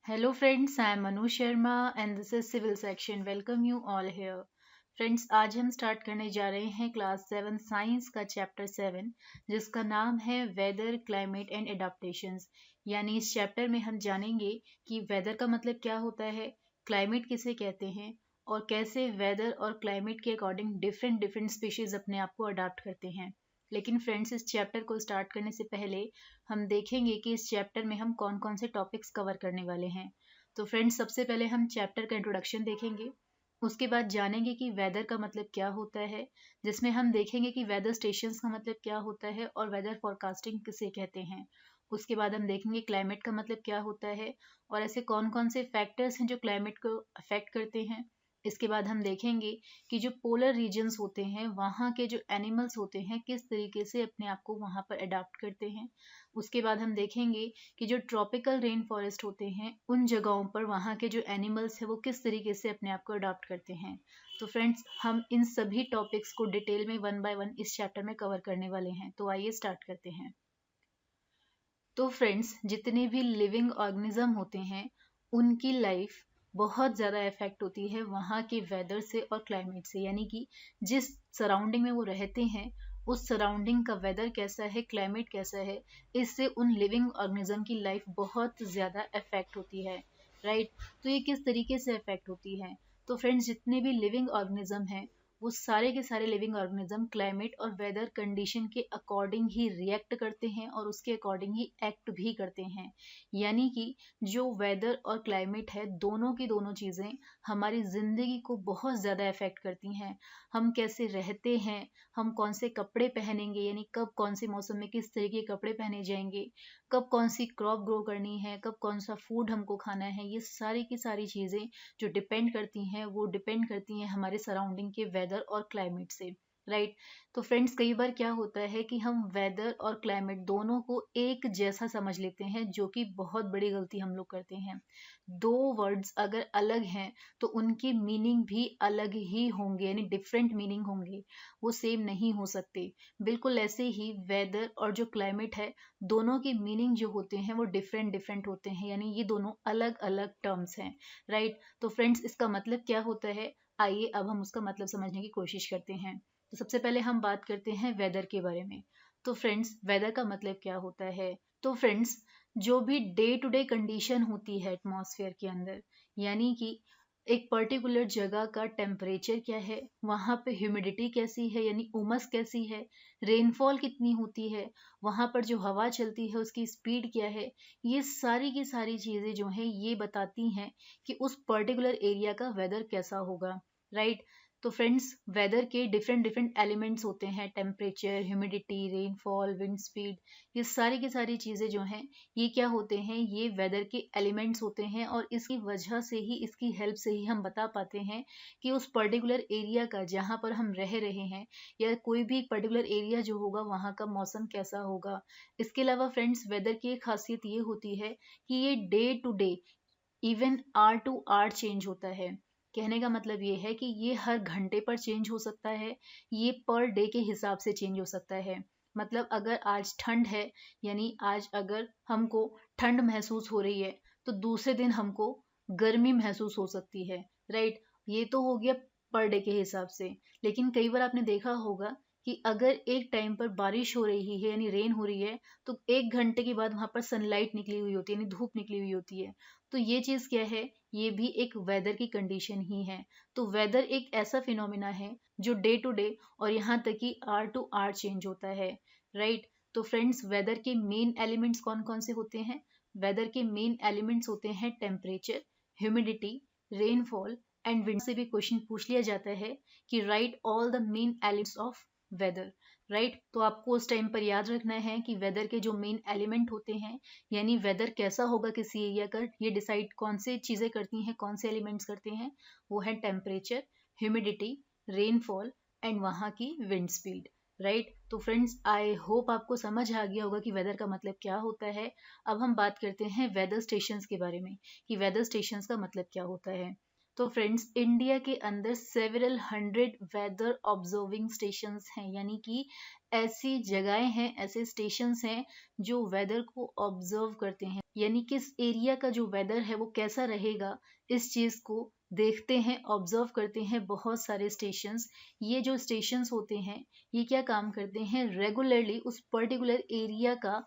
Hello friends, I am Manu Sharma and this is Civil Section. Welcome you all here. Friends आज हम start करने जा रहे हैं क्लास 7 साइंस का चैप्टर 7 जिसका नाम है वेदर क्लाइमेट एंड एडाप्टेशंस। यानी इस चैप्टर में हम जानेंगे कि वेदर का मतलब क्या होता है, क्लाइमेट किसे कहते हैं और कैसे वेदर और क्लाइमेट के अकॉर्डिंग डिफरेंट डिफरेंट स्पीशीज अपने आप को अडाप्ट करते हैं। लेकिन फ्रेंड्स इस चैप्टर को स्टार्ट करने से पहले हम देखेंगे कि इस चैप्टर में हम कौन कौन से टॉपिक्स कवर करने वाले हैं। तो फ्रेंड्स सबसे पहले हम चैप्टर का इंट्रोडक्शन देखेंगे, उसके बाद जानेंगे कि वेदर का मतलब क्या होता है, जिसमें हम देखेंगे कि वेदर स्टेशंस का मतलब क्या होता है और वेदर फोरकास्टिंग किसे कहते हैं। उसके बाद हम देखेंगे क्लाइमेट का मतलब क्या होता है और ऐसे कौन कौन से फैक्टर्स हैं जो क्लाइमेट को अफेक्ट करते हैं। इसके बाद हम देखेंगे कि जो पोलर रीजन्स होते हैं वहाँ के जो एनिमल्स होते हैं किस तरीके से अपने आप को वहाँ पर अडाप्ट करते हैं। उसके बाद हम देखेंगे कि जो ट्रॉपिकल रेन फॉरेस्ट होते हैं उन जगहों पर वहाँ के जो एनिमल्स हैं वो किस तरीके से अपने आप को अडॉप्ट करते हैं। तो फ्रेंड्स हम इन सभी टॉपिक्स को डिटेल में वन बाय वन इस चैप्टर में कवर करने वाले हैं। तो आइए स्टार्ट करते हैं। तो फ्रेंड्स जितने भी लिविंग ऑर्गेनिज्म होते हैं उनकी लाइफ बहुत ज़्यादा इफेक्ट होती है वहाँ के वेदर से और क्लाइमेट से। यानी कि जिस सराउंडिंग में वो रहते हैं उस सराउंडिंग का वेदर कैसा है, क्लाइमेट कैसा है, इससे उन लिविंग ऑर्गेनिज्म की लाइफ बहुत ज़्यादा इफेक्ट होती है। राइट। तो ये किस तरीके से इफेक्ट होती है? तो फ्रेंड्स जितने भी लिविंग ऑर्गेनिज्म हैं वो सारे के सारे लिविंग ऑर्गेनिज्म क्लाइमेट और वेदर कंडीशन के अकॉर्डिंग ही रिएक्ट करते हैं और उसके अकॉर्डिंग ही एक्ट भी करते हैं। यानी कि जो वेदर और क्लाइमेट है दोनों की दोनों चीज़ें हमारी ज़िंदगी को बहुत ज़्यादा इफेक्ट करती हैं। हम कैसे रहते हैं, हम कौन से कपड़े पहनेंगे, यानी कब कौन से मौसम में किस तरीके के कपड़े पहने जाएंगे, कब कौन सी क्रॉप ग्रो करनी है, कब कौन सा फूड हमको खाना है, ये सारी की सारी चीज़ें जो डिपेंड करती हैं वो डिपेंड करती हैं हमारे सराउंडिंग के वेदर और क्लाइमेट से। राइट। तो फ्रेंड्स कई बार क्या होता है कि हम वेदर और क्लाइमेट दोनों को एक जैसा समझ लेते हैं, जो कि बहुत बड़ी गलती हम लोग करते हैं। दो वर्ड्स अगर अलग हैं तो उनकी मीनिंग भी अलग ही होंगे, यानी डिफरेंट मीनिंग होंगे, वो सेम नहीं हो सकते। बिल्कुल ऐसे ही वेदर और जो क्लाइमेट है दोनों की मीनिंग जो होते हैं वो डिफरेंट डिफरेंट होते हैं, यानी ये दोनों अलग अलग टर्म्स हैं। राइट। तो फ्रेंड्स इसका मतलब क्या होता है, आइए अब हम उसका मतलब समझने की कोशिश करते हैं। तो सबसे पहले हम बात करते हैं वेदर के बारे में। तो फ्रेंड्स वेदर का मतलब क्या होता है? तो फ्रेंड्स जो भी डे टू डे कंडीशन होती है एटमॉस्फेयर के अंदर, यानी कि एक पर्टिकुलर जगह का टेम्परेचर क्या है, वहाँ पे ह्यूमिडिटी कैसी है यानी उमस कैसी है, रेनफॉल कितनी होती है, वहाँ पर जो हवा चलती है उसकी स्पीड क्या है, ये सारी की सारी चीज़ें जो हैं ये बताती हैं कि उस पर्टिकुलर एरिया का वेदर कैसा होगा। राइट। तो फ्रेंड्स वेदर के डिफरेंट डिफरेंट एलिमेंट्स होते हैं, temperature, humidity, rainfall, wind speed, ये सारी की सारी चीज़ें जो हैं ये क्या होते हैं, ये वेदर के एलिमेंट्स होते हैं और इसकी वजह से ही, इसकी हेल्प से ही हम बता पाते हैं कि उस पर्टिकुलर एरिया का जहाँ पर हम रह रहे हैं या कोई भी पर्टिकुलर एरिया जो होगा वहाँ का मौसम कैसा होगा। इसके अलावा फ्रेंड्स वेदर की एक खासियत ये होती है कि ये day to day, even R to R change होता है। कहने का मतलब ये है कि ये हर घंटे पर चेंज हो सकता है, ये पर डे के हिसाब से चेंज हो सकता है। मतलब अगर आज ठंड है, यानी आज अगर हमको ठंड महसूस हो रही है तो दूसरे दिन हमको गर्मी महसूस हो सकती है। राइट। ये तो हो गया पर डे के हिसाब से। लेकिन कई बार आपने देखा होगा कि अगर एक टाइम पर बारिश हो रही है यानी रेन हो रही है तो एक घंटे के बाद वहां पर सनलाइट निकली हुई होती है, यानी धूप निकली हुई होती है। तो ये चीज़ क्या है, ये भी एक वेदर की कंडीशन ही है। तो वेदर एक ऐसा फिनोमिना है जो डे टू डे और यहाँ तक कि आर टू आर चेंज होता है। राइट। तो फ्रेंड्स वेदर के मेन एलिमेंट्स कौन कौन से होते हैं? वेदर के मेन एलिमेंट्स होते हैं temperature, humidity, rainfall and wind. से भी क्वेश्चन पूछ लिया जाता है कि write all the main elements of weather. Right. तो आपको उस टाइम पर याद रखना है कि वेदर के जो मेन एलिमेंट होते हैं, यानी वेदर कैसा होगा किसी एरिया का, ये डिसाइड कौन से चीज़ें करती हैं, कौन से एलिमेंट्स करते हैं, वो है टेम्परेचर, ह्यूमिडिटी, रेनफॉल एंड वहाँ की विंड स्पीड। राइट। तो फ्रेंड्स आई होप आपको समझ आ गया होगा कि वेदर का मतलब क्या होता है। अब हम बात करते हैं वेदर स्टेशंस के बारे में कि वेदर स्टेशंस का मतलब क्या होता है। तो फ्रेंड्स, इंडिया के अंदर several hundred weather observing stations हैं, यानी कि ऐसी जगहें हैं, ऐसे स्टेशंस हैं जो वेदर को ऑब्जर्व करते हैं, यानी किस एरिया का जो वेदर है वो कैसा रहेगा, इस चीज को देखते हैं, ऑब्जर्व करते हैं बहुत सारे स्टेशंस। ये जो स्टेशंस होते हैं ये क्या काम करते हैं, रेगुलरली उस पर्टिकुलर एरिया का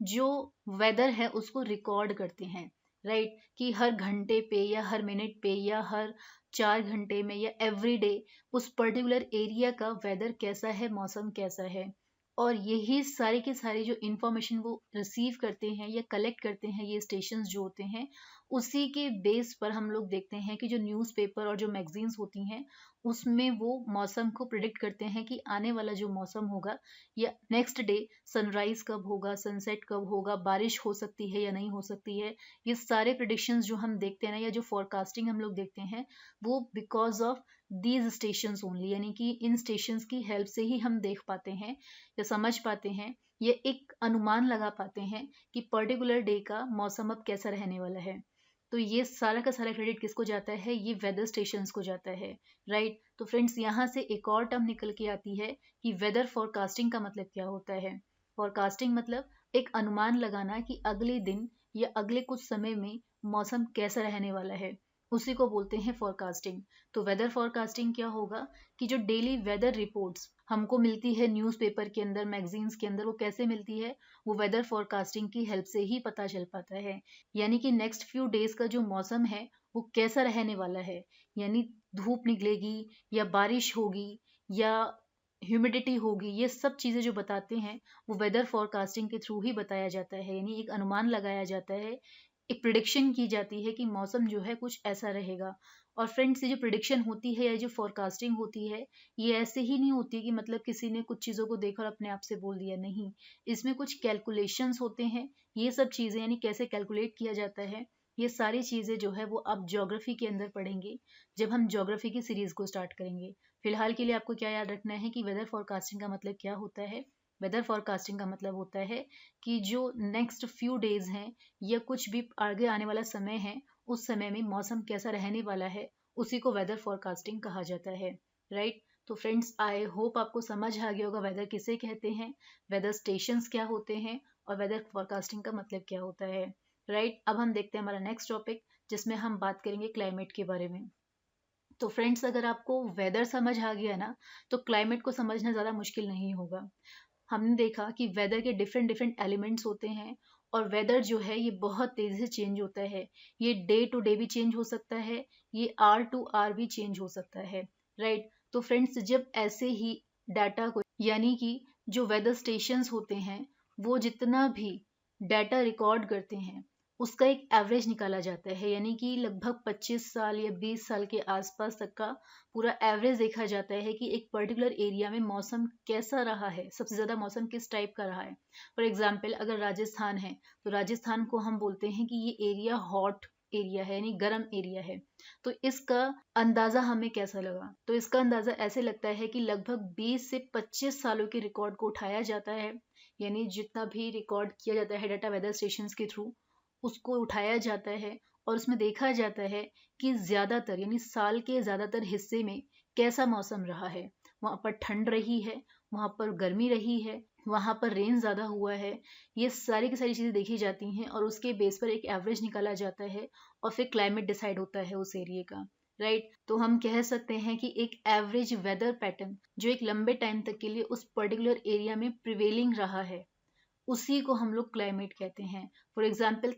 जो वेदर है उसको रिकॉर्ड करते हैं, राइट। कि हर घंटे पे या हर मिनट पे या हर 4 घंटे में या एवरी डे उस पर्टिकुलर एरिया का वेदर कैसा है, मौसम कैसा है। और यही सारी की सारी जो इंफॉर्मेशन वो रिसीव करते हैं या कलेक्ट करते हैं, ये स्टेशंस जो होते हैं, उसी के बेस पर हम लोग देखते हैं कि जो न्यूज़पेपर और जो मैगजीन्स होती हैं उसमें वो मौसम को प्रिडिक्ट करते हैं कि आने वाला जो मौसम होगा या नेक्स्ट डे सनराइज कब होगा, सनसेट कब होगा, बारिश हो सकती है या नहीं हो सकती है। ये सारे प्रिडिक्शंस जो हम देखते हैं ना, या जो फोरकास्टिंग हम लोग देखते हैं, वो because of these stations only, यानी कि इन स्टेशंस की हेल्प से ही हम देख पाते हैं या समझ पाते हैं, ये एक अनुमान लगा पाते हैं कि पर्टिकुलर डे का मौसम अब कैसा रहने वाला है। तो ये सारा का सारा क्रेडिट किसको जाता है, ये वेदर स्टेशंस को जाता है, राइट। तो फ्रेंड्स, यहाँ से एक और टर्म निकल के आती है कि वेदर फोरकास्टिंग का मतलब क्या होता है। फोरकास्टिंग मतलब एक अनुमान लगाना कि अगले दिन या अगले कुछ समय में मौसम कैसा रहने वाला है, उसी को बोलते हैं फोरकास्टिंग। तो वेदर फोरकास्टिंग क्या होगा कि जो डेली वेदर रिपोर्ट्स हमको मिलती है न्यूज़पेपर के अंदर, मैगजीन्स के अंदर, वो कैसे मिलती है, वो वेदर फोरकास्टिंग की हेल्प से ही पता चल पाता है। यानी कि नेक्स्ट फ्यू डेज का जो मौसम है वो कैसा रहने वाला है, यानी धूप निकलेगी या बारिश होगी या ह्यूमिडिटी होगी, ये सब चीज़ें जो बताते हैं वो वेदर फोरकास्टिंग के थ्रू ही बताया जाता है। यानी एक अनुमान लगाया जाता है, एक प्रिडिक्शन की जाती है कि मौसम जो है कुछ ऐसा रहेगा। और फ्रेंड्स, ये जो प्रिडिक्शन होती है या जो फोरकास्टिंग होती है, ये ऐसे ही नहीं होती कि मतलब किसी ने कुछ चीज़ों को देखा और अपने आप से बोल दिया, नहीं। इसमें कुछ कैलकुलेशंस होते हैं, ये सब चीज़ें, यानी कैसे कैलकुलेट किया जाता है, ये सारी चीज़ें जो है वो आप ज्योग्राफी के अंदर पढ़ेंगे जब हम ज्योग्राफी की सीरीज को स्टार्ट करेंगे। फिलहाल के लिए आपको क्या याद रखना है कि वेदर फोरकास्टिंग का मतलब क्या होता है। वेदर फोरकास्टिंग का मतलब होता है कि जो नेक्स्ट फ्यू डेज हैं या कुछ भी आगे आने वाला समय है, उस समय में मौसम कैसा रहने वाला है, उसी को वेदर फोरकास्टिंग कहा जाता है, राइट। तो फ्रेंड्स, आई होप आपको समझ आ गया होगा वेदर किसे कहते हैं, वेदर स्टेशंस क्या होते हैं और वेदर फोरकास्टिंग का मतलब क्या होता है, राइट। अब हम देखते हैं हमारा नेक्स्ट टॉपिक, जिसमें हम बात करेंगे क्लाइमेट के बारे में। तो फ्रेंड्स, अगर आपको वेदर समझ आ गया ना, तो क्लाइमेट को समझना ज़्यादा मुश्किल नहीं होगा। हमने देखा कि वेदर के डिफरेंट डिफरेंट एलिमेंट्स होते हैं और वेदर जो है ये बहुत तेज़ी से चेंज होता है। ये डे टू डे भी चेंज हो सकता है, ये आर टू आर भी चेंज हो सकता है, राइट। तो फ्रेंड्स, जब ऐसे ही डाटा को, यानी कि जो वेदर स्टेशंस होते हैं, वो जितना भी डाटा रिकॉर्ड करते हैं उसका एक एवरेज निकाला जाता है, यानी कि लगभग 25 साल या 20 साल के आसपास तक का पूरा एवरेज देखा जाता है कि एक पर्टिकुलर एरिया में मौसम कैसा रहा है, सबसे ज़्यादा मौसम किस टाइप का रहा है। फॉर एग्जाम्पल, अगर राजस्थान है तो राजस्थान को हम बोलते हैं कि ये एरिया हॉट एरिया है, यानी गर्म एरिया है। तो इसका अंदाज़ा हमें कैसा लगा, तो इसका अंदाज़ा ऐसे लगता है कि लगभग 20 से 25 सालों के रिकॉर्ड को उठाया जाता है, यानी जितना भी रिकॉर्ड किया जाता है डाटा वेदर स्टेशन के थ्रू, उसको उठाया जाता है और उसमें देखा जाता है कि ज़्यादातर, यानी साल के ज़्यादातर हिस्से में कैसा मौसम रहा है। वहाँ पर ठंड रही है, वहाँ पर गर्मी रही है, वहाँ पर रेन ज़्यादा हुआ है। ये सारी की सारी चीज़ें देखी जाती हैं और उसके बेस पर एक एवरेज निकाला जाता है और फिर क्लाइमेट डिसाइड होता है उस एरिया का, राइट। तो हम कह सकते हैं कि एक एवरेज वेदर पैटर्न जो एक लंबे टाइम तक के लिए उस पर्टिकुलर एरिया में प्रिवेलिंग रहा है, उसी को हम लोग क्लाइमेट कहते हैं। फॉर एग्जाम्पल,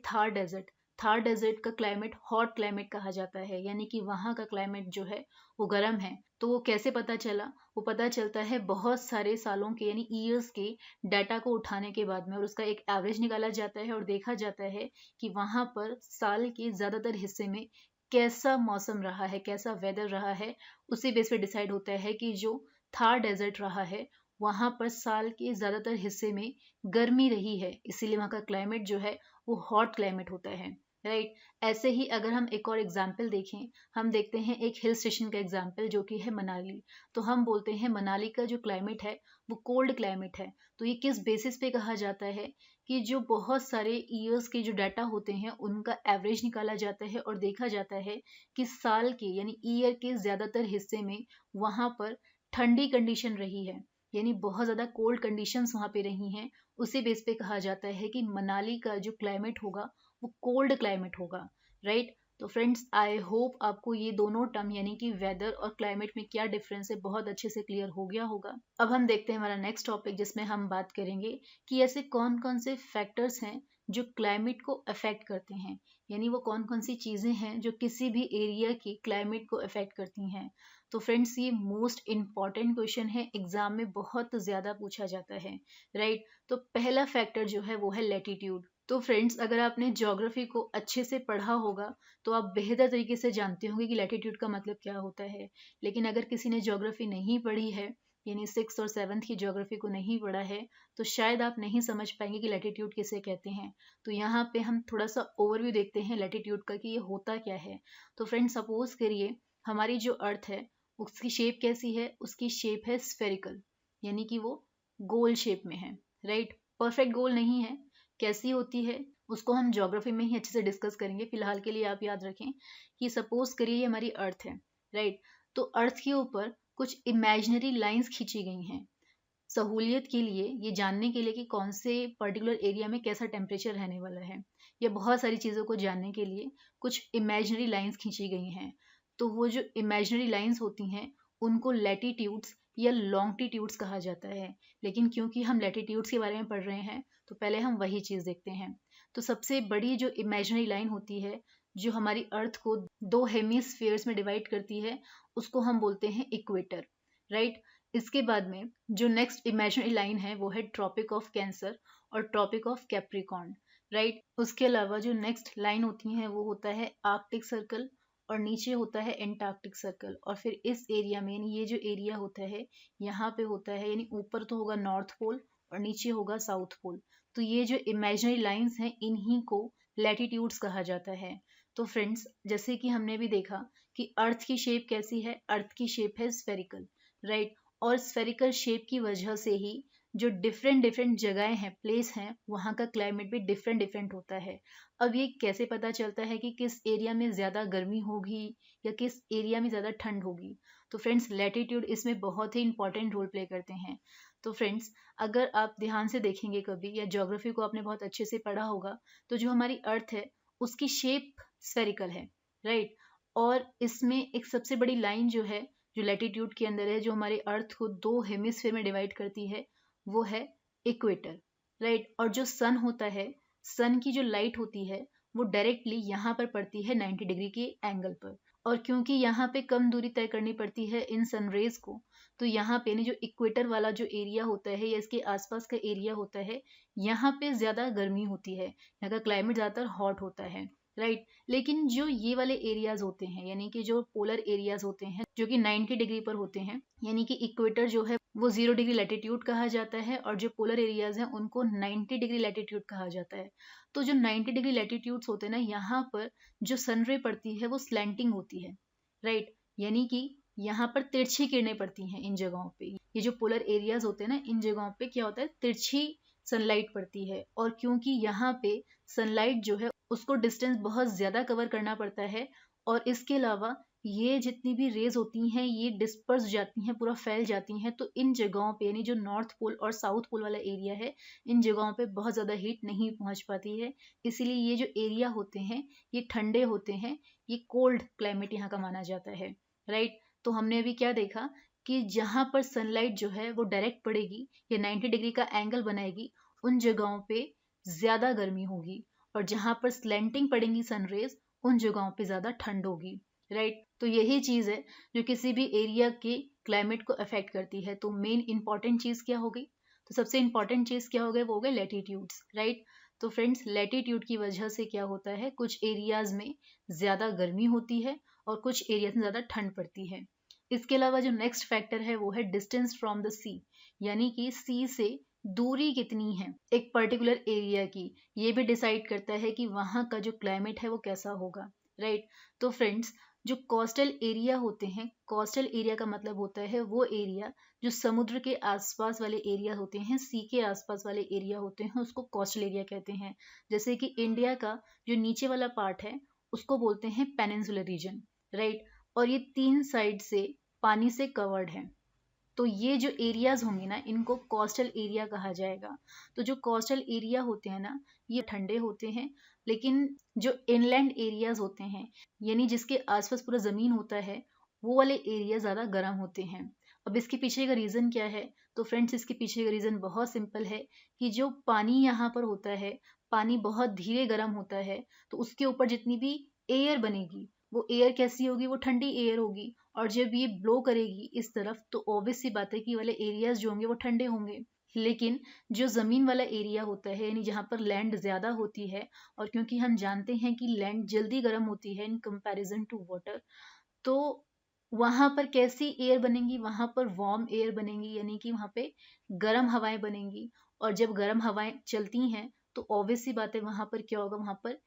थार डेजर्ट का क्लाइमेट हॉट क्लाइमेट कहा जाता है, यानी कि वहाँ का क्लाइमेट जो है वो गर्म है। तो वो कैसे पता चला, वो पता चलता है बहुत सारे सालों के, यानी ईयर्स के डाटा को उठाने के बाद में, और उसका एक एवरेज निकाला जाता है और देखा जाता है कि वहाँ पर साल के ज़्यादातर हिस्से में कैसा मौसम रहा है, कैसा वेदर रहा है। उसी बेस पे डिसाइड होता है कि जो थार डेजर्ट रहा है वहाँ पर साल के ज़्यादातर हिस्से में गर्मी रही है, इसीलिए वहाँ का क्लाइमेट जो है वो हॉट क्लाइमेट होता है, राइट। ऐसे ही अगर हम एक और एग्जाम्पल देखें, हम देखते हैं एक हिल स्टेशन का एग्जाम्पल जो कि है मनाली। तो हम बोलते हैं मनाली का जो क्लाइमेट है वो कोल्ड क्लाइमेट है। तो ये किस बेसिस पे कहा जाता है कि जो बहुत सारे ईयर्स के जो डाटा होते हैं उनका एवरेज निकाला जाता है और देखा जाता है कि साल के यानी ईयर के ज़्यादातर हिस्से में वहाँ पर ठंडी कंडीशन रही है, यानी बहुत ज़्यादा कोल्ड कंडीशंस वहाँ पे रही हैं। उसी बेस पे कहा जाता है कि मनाली का जो क्लाइमेट होगा वो कोल्ड क्लाइमेट होगा, राइट। तो फ्रेंड्स, आई होप आपको ये दोनों टर्म यानी कि वेदर और क्लाइमेट में क्या डिफरेंस है बहुत अच्छे से क्लियर हो गया होगा। अब हम देखते हैं हमारा नेक्स्ट टॉपिक, जिसमें हम बात करेंगे कि ऐसे कौन कौन से फैक्टर्स हैं जो क्लाइमेट को अफेक्ट करते हैं, यानी वो कौन कौन सी चीज़ें हैं जो किसी भी एरिया की क्लाइमेट को अफेक्ट करती हैं। तो फ्रेंड्स, ये मोस्ट इम्पॉर्टेंट क्वेश्चन है, एग्जाम में बहुत ज़्यादा पूछा जाता है, राइट। तो पहला फैक्टर जो है वो है लैटिट्यूड। तो फ्रेंड्स, अगर आपने ज्योग्राफी को अच्छे से पढ़ा होगा तो आप बेहतर तरीके से जानते होंगे कि लैटिट्यूड का मतलब क्या होता है। लेकिन अगर किसी ने ज्योग्राफी नहीं पढ़ी है, यानी 6th और 7th की ज्योग्राफी को नहीं पढ़ा है, तो शायद आप नहीं समझ पाएंगे कि लैटिट्यूड किसे कहते हैं। तो यहाँ पे हम थोड़ा सा ओवरव्यू देखते हैं लैटिट्यूड का कि ये होता क्या है। तो फ्रेंड्स, सपोज करिए हमारी जो अर्थ है उसकी शेप कैसी है, उसकी शेप है स्फेरिकल, यानी कि वो गोल शेप में है, राइट। परफेक्ट गोल नहीं है। कैसी होती है उसको हम ज्योग्राफी में ही अच्छे से डिस्कस करेंगे। फिलहाल के लिए आप याद रखें कि सपोज करिए ये हमारी अर्थ है, राइट। तो अर्थ के ऊपर कुछ इमेजिनरी लाइंस खींची गई हैं सहूलियत के लिए, ये जानने के लिए कि कौन से पर्टिकुलर एरिया में कैसा टेम्परेचर रहने वाला है, या बहुत सारी चीज़ों को जानने के लिए कुछ इमेजिनरी लाइंस खींची गई हैं। तो वो जो इमेजिनरी लाइंस होती हैं उनको लैटिट्यूड्स या लॉन्गिट्यूड्स कहा जाता है। लेकिन क्योंकि हम लैटिट्यूड्स के बारे में पढ़ रहे हैं तो पहले हम वही चीज़ देखते हैं। तो सबसे बड़ी जो इमेजिनरी लाइन होती है जो हमारी अर्थ को दो हेमीस्फीयर्स में डिवाइड करती है उसको हम बोलते हैं इक्वेटर, राइट। इसके बाद में जो नेक्स्ट इमेजिनरी लाइन है वो है ट्रॉपिक ऑफ कैंसर और ट्रॉपिक ऑफ कैप्रिकॉर्न, राइट। उसके अलावा जो नेक्स्ट लाइन होती है वो होता है आर्कटिक सर्कल और नीचे होता है एंटार्क्टिक सर्कल। और फिर इस एरिया में यानी ये जो एरिया होता है यहाँ पे होता है, यानी ऊपर तो होगा नॉर्थ पोल और नीचे होगा साउथ पोल। तो ये जो इमेजिनरी लाइंस हैं इन्हीं को लैटिट्यूड्स कहा जाता है। तो फ्रेंड्स, जैसे कि हमने भी देखा कि अर्थ की शेप कैसी है, अर्थ की शेप है स्फेरिकल, राइट। और स्फेरिकल शेप की वजह से ही जो डिफरेंट डिफरेंट जगहें हैं, प्लेस हैं, वहाँ का क्लाइमेट भी डिफरेंट डिफरेंट होता है। अब ये कैसे पता चलता है कि किस एरिया में ज़्यादा गर्मी होगी या किस एरिया में ज़्यादा ठंड होगी। तो फ्रेंड्स, लैटिट्यूड इसमें बहुत ही इंपॉर्टेंट रोल प्ले करते हैं। तो फ्रेंड्स, अगर आप ध्यान से देखेंगे कभी या ज्योग्राफी को आपने बहुत अच्छे से पढ़ा होगा तो जो हमारी अर्थ है उसकी शेप स्फेरिकल है, राइट। और इसमें एक सबसे बड़ी लाइन जो है जो लैटिट्यूड के अंदर है, जो हमारे अर्थ को दो हेमिस्फीयर में डिवाइड करती है, वो है इक्वेटर, राइट। और जो सन होता है, सन की जो लाइट होती है वो डायरेक्टली यहाँ पर पड़ती है 90 डिग्री के एंगल पर। और क्योंकि यहाँ पे कम दूरी तय करनी पड़ती है इन सनरेज को, तो यहाँ पे जो इक्वेटर वाला जो एरिया होता है या इसके आसपास का एरिया होता है, यहाँ पे ज़्यादा गर्मी होती है, यहाँ का क्लाइमेट ज़्यादातर हॉट होता है, राइट। लेकिन जो ये वाले एरियाज होते हैं यानी कि जो पोलर एरियाज होते हैं जो कि 90 डिग्री पर होते हैं, यानी कि इक्वेटर जो है वो 0 डिग्री लैटिट्यूड कहा जाता है और जो पोलर एरियाज हैं उनको 90 डिग्री लैटिट्यूड कहा जाता है। तो जो 90 डिग्री लैटिट्यूड्स होते हैं ना, यहाँ पर जो सनरे पड़ती है वो स्लैंटिंग होती है, राइट। यानी कि यहाँ पर तिरछी किरणें पड़ती हैं इन जगहों पे। ये जो पोलर एरियाज होते हैं ना, इन जगहों पे क्या होता है, तिरछी सनलाइट पड़ती है। और क्योंकि यहाँ पे सनलाइट जो है उसको डिस्टेंस बहुत ज़्यादा कवर करना पड़ता है, और इसके अलावा ये जितनी भी रेज होती हैं ये डिस्पर्स जाती हैं, पूरा फैल जाती हैं। तो इन जगहों पे यानी जो नॉर्थ पोल और साउथ पोल वाला एरिया है, इन जगहों पे बहुत ज़्यादा हीट नहीं पहुंच पाती है। इसीलिए ये जो एरिया होते हैं ये ठंडे होते हैं, ये कोल्ड क्लाइमेट यहाँ का माना जाता है, राइट। तो हमने अभी क्या देखा कि जहाँ पर सनलाइट जो है वो डायरेक्ट पड़ेगी या 90 डिग्री का एंगल बनाएगी, उन जगहों पे ज़्यादा गर्मी होगी, और जहाँ पर स्लैंटिंग पड़ेंगी सनरेज उन जगहों पे ज़्यादा ठंड होगी, राइट। तो यही चीज़ है जो किसी भी एरिया के क्लाइमेट को अफेक्ट करती है। तो मेन इंपॉर्टेंट चीज़ क्या हो गई, तो सबसे इंपॉर्टेंट चीज़ क्या हो गई, वो हो गए लैटिट्यूड्स, राइट। तो फ्रेंड्स, लैटिट्यूड की वजह से क्या होता है, कुछ एरियाज में ज़्यादा गर्मी होती है और कुछ एरियाज में ज़्यादा ठंड पड़ती है। इसके अलावा जो नेक्स्ट फैक्टर है वो है डिस्टेंस फ्रॉम द सी, यानी कि सी से दूरी कितनी है एक पर्टिकुलर एरिया की, ये भी डिसाइड करता है कि वहाँ का जो क्लाइमेट है वो कैसा होगा, राइट। तो फ्रेंड्स, जो कोस्टल एरिया होते हैं, कोस्टल एरिया का मतलब होता है वो एरिया जो समुद्र के आसपास वाले एरिया होते हैं, सी के आसपास वाले एरिया होते हैं, उसको कोस्टल एरिया कहते हैं। जैसे कि इंडिया का जो नीचे वाला पार्ट है उसको बोलते हैं पेनिनसुलर रीजन, राइट। और ये 3 साइड से पानी से कवर्ड है। तो ये जो एरियाज होंगे ना, इनको कोस्टल एरिया कहा जाएगा। तो जो कोस्टल एरिया होते हैं ना, ये ठंडे होते हैं, लेकिन जो इनलैंड एरियाज होते हैं, यानी जिसके आसपास पूरा जमीन होता है, वो वाले एरिया ज़्यादा गर्म होते हैं। अब इसके पीछे का रीज़न क्या है? तो फ्रेंड्स, इसके पीछे का रीज़न बहुत सिंपल है कि जो पानी यहाँ पर होता है, पानी बहुत धीरे गर्म होता है, तो उसके ऊपर जितनी भी एयर बनेगी, वो एयर कैसी होगी? वो ठंडी एयर होगी। और जब ये ब्लो करेगी इस तरफ, तो ऑब्वियस सी बात है कि वाले एरियाज जो होंगे वो ठंडे होंगे। लेकिन जो ज़मीन वाला एरिया होता है, यानी जहाँ पर लैंड ज़्यादा होती है, और क्योंकि हम जानते हैं कि लैंड जल्दी गर्म होती है इन कंपैरिजन टू वाटर, तो वहाँ पर कैसी एयर बनेंगी? वहाँ पर वार्म एयर बनेंगी, यानी कि वहाँ पे गर्म हवाएं बनेंगी। और जब गर्म हवाएं चलती हैं तो ऑब्वियस सी बात है वहाँ पर क्या होगा? वहाँ पर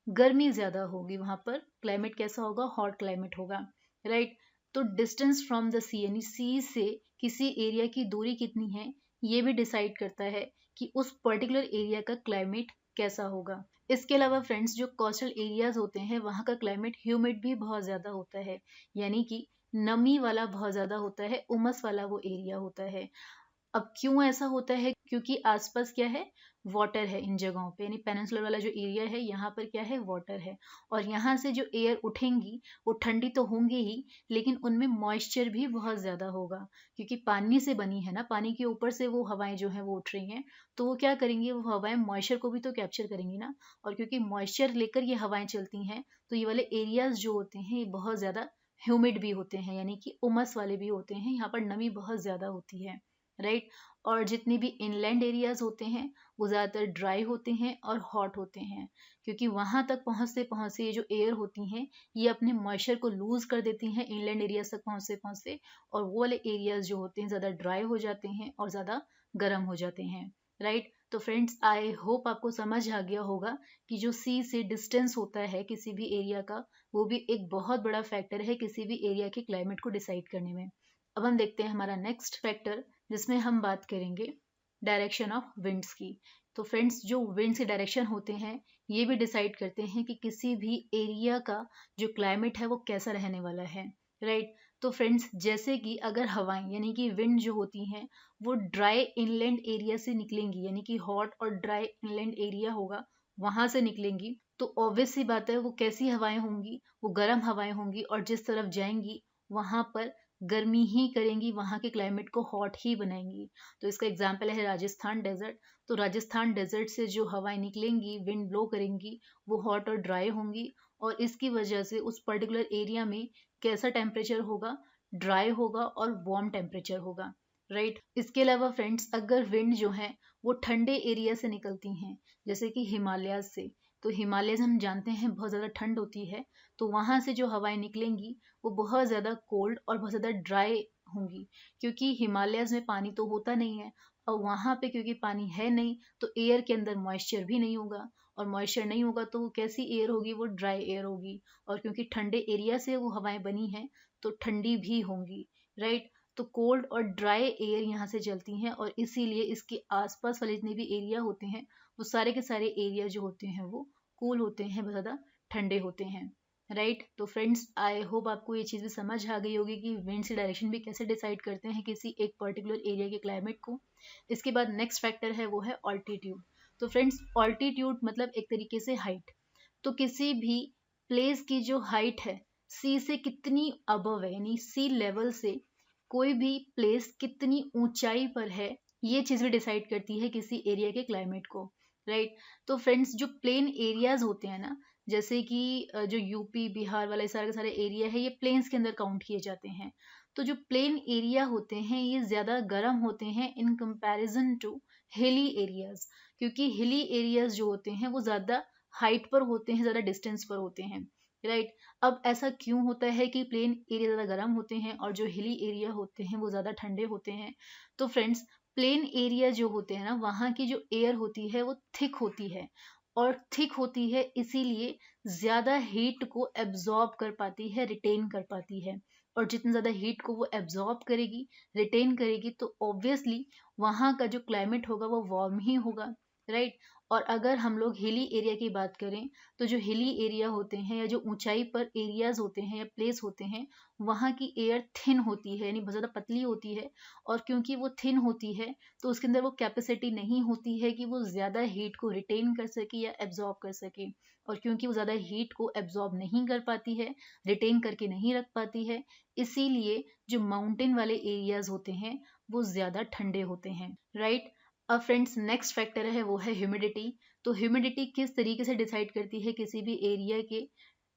गर्मी ज्यादा होगी, वहां पर क्लाइमेट कैसा होगा? हॉट क्लाइमेट होगा, राइट। तो डिस्टेंस फ्रॉम द सी, यानी सी से किसी एरिया की दूरी कितनी है, ये भी डिसाइड करता है कि उस पर्टिकुलर एरिया का क्लाइमेट कैसा होगा। इसके अलावा फ्रेंड्स, जो कोस्टल एरियाज होते हैं वहाँ का क्लाइमेट ह्यूमिड भी बहुत ज़्यादा होता है, यानी कि नमी वाला बहुत ज़्यादा होता है, उमस वाला वो एरिया होता है। अब क्यों ऐसा होता है? क्योंकि आसपास क्या है? वाटर है इन जगहों पे, यानी पेनिनसुलर वाला जो एरिया है यहाँ पर क्या है? वाटर है। और यहाँ से जो एयर उठेंगी वो ठंडी तो होंगी ही, लेकिन उनमें मॉइस्चर भी बहुत ज़्यादा होगा, क्योंकि पानी से बनी है ना, पानी के ऊपर से वो हवाएं जो हैं वो उठ रही हैं, तो वो क्या करेंगी? वो हवाएं मॉइस्चर को भी तो कैप्चर करेंगी ना। और क्योंकि मॉइस्चर लेकर ये हवाएं चलती हैं, तो ये वाले एरियाज जो होते हैं ये बहुत ज़्यादा ह्यूमिड भी होते हैं, यानी कि उमस वाले भी होते हैं, यहाँ पर नमी बहुत ज़्यादा होती है, राइट। और जितने भी इनलैंड एरियाज होते हैं वो ज़्यादातर ड्राई होते हैं और हॉट होते हैं, क्योंकि वहाँ तक पहुँचते पहुँचते ये जो एयर होती हैं ये अपने मॉइस्चर को लूज कर देती हैं इनलैंड एरियाज तक पहुँचते पहुँचते, और वो वाले एरियाज जो होते हैं ज़्यादा ड्राई हो जाते हैं और ज़्यादा गर्म हो जाते हैं, राइट। तो फ्रेंड्स, आई होप आपको समझ आ गया होगा कि जो सी से डिस्टेंस होता है किसी भी एरिया का, वो भी एक बहुत बड़ा फैक्टर है किसी भी एरिया के क्लाइमेट को डिसाइड करने में। अब हम देखते हैं हमारा नेक्स्ट फैक्टर, जिसमें हम बात करेंगे डायरेक्शन ऑफ विंड्स की। तो फ्रेंड्स, जो विंड्स के डायरेक्शन होते हैं ये भी डिसाइड करते हैं कि किसी भी एरिया का जो क्लाइमेट है वो कैसा रहने वाला है, राइट। तो फ्रेंड्स, जैसे कि अगर हवाएं यानी कि विंड जो होती हैं वो ड्राई इनलैंड एरिया से निकलेंगी, यानी कि हॉट और ड्राई इनलैंड एरिया होगा वहां से निकलेंगी, तो ऑब्वियस सी बात है वो कैसी हवाएं होंगी? वो गर्म हवाएं होंगी, और जिस तरफ जाएंगी वहां पर गर्मी ही करेंगी, वहाँ के क्लाइमेट को हॉट ही बनाएंगी। तो इसका एग्जाम्पल है राजस्थान डेजर्ट। तो राजस्थान डेजर्ट से जो हवाएं निकलेंगी, विंड ब्लो करेंगी, वो हॉट और ड्राई होंगी, और इसकी वजह से उस पर्टिकुलर एरिया में कैसा टेम्परेचर होगा? ड्राई होगा और वार्म टेम्परेचर होगा, राइट। इसके अलावा फ्रेंड्स, अगर विंड जो है वो ठंडे एरिया से निकलती हैं, जैसे कि हिमालयाज से, तो हिमालयज हम जानते हैं बहुत ज़्यादा ठंड होती है, तो वहाँ से जो हवाएं निकलेंगी वो बहुत ज़्यादा कोल्ड और बहुत ज़्यादा ड्राई होंगी, क्योंकि हिमालयस में पानी तो होता नहीं है, और वहाँ पे क्योंकि पानी है नहीं तो एयर के अंदर मॉइस्चर भी नहीं होगा, और मॉइस्चर नहीं होगा तो वो कैसी एयर होगी? वो ड्राई एयर होगी, और क्योंकि ठंडे एरिया से वो हवाएं बनी हैं तो ठंडी भी होंगी, राइट। तो कोल्ड और ड्राई एयर यहाँ से चलती हैं, और इसीलिए इसके आसपास वाले जितने भी एरिया होते हैं वो सारे के सारे एरिया जो होते हैं वो कूल होते हैं, बहुत ज़्यादा ठंडे होते हैं, राइट। तो फ्रेंड्स, आई होप आपको ये चीज़ भी समझ आ गई होगी कि विंड से डायरेक्शन भी कैसे डिसाइड करते हैं किसी एक पर्टिकुलर एरिया के क्लाइमेट को। इसके बाद नेक्स्ट फैक्टर है वो है ऑल्टीट्यूड। तो फ्रेंड्स, ऑल्टीट्यूड मतलब एक तरीके से हाइट। तो किसी भी प्लेस की जो हाइट है सी से कितनी अबव है, यानी सी लेवल से कोई भी प्लेस कितनी ऊंचाई पर है, ये चीज़ भी डिसाइड करती है किसी एरिया के क्लाइमेट को, राइट। तो फ्रेंड्स, जो प्लेन एरियाज होते हैं ना, जैसे कि जो यूपी बिहार वाला सारे के सारे एरिया है ये प्लेन्स के अंदर काउंट किए जाते हैं। तो जो प्लेन एरिया होते हैं ये ज़्यादा गर्म होते हैं in comparison to hilly areas, क्योंकि हिली एरियाज जो होते हैं वो ज़्यादा हाइट पर होते हैं, ज़्यादा डिस्टेंस पर होते हैं, राइट। अब ऐसा क्यों होता है कि प्लेन एरिया ज़्यादा गर्म होते हैं और जो हिली एरिया होते हैं वो ज़्यादा ठंडे होते हैं? तो फ्रेंड्स, प्लेन एरिया जो होते हैं ना, वहाँ की जो एयर होती है वो थिक होती है, और थिक होती है इसीलिए ज़्यादा हीट को एब्जॉर्ब कर पाती है, रिटेन कर पाती है। और जितनी ज़्यादा हीट को वो एब्जॉर्ब करेगी, रिटेन करेगी, तो ऑब्वियसली वहाँ का जो क्लाइमेट होगा वो वार्म ही होगा, राइट। और अगर हम लोग हिली एरिया की बात करें, तो जो हिली एरिया होते हैं या जो ऊंचाई पर एरियाज होते हैं या प्लेस होते हैं, वहाँ की एयर थिन होती है, यानी बहुत ज़्यादा पतली होती है। और क्योंकि वो थिन होती है, तो उसके अंदर वो कैपेसिटी नहीं होती है कि वो ज़्यादा हीट को रिटेन कर सके या एब्जॉर्ब कर सके। और क्योंकि वो ज़्यादा हीट को एब्जॉर्ब नहीं कर पाती है, रिटेन करके नहीं रख पाती है, इसीलिए जो माउंटेन वाले एरियाज होते हैं वो ज़्यादा ठंडे होते हैं, राइट। अब फ्रेंड्स, नेक्स्ट फैक्टर है वो है ह्यूमिडिटी। तो ह्यूमिडिटी किस तरीके से डिसाइड करती है किसी भी एरिया के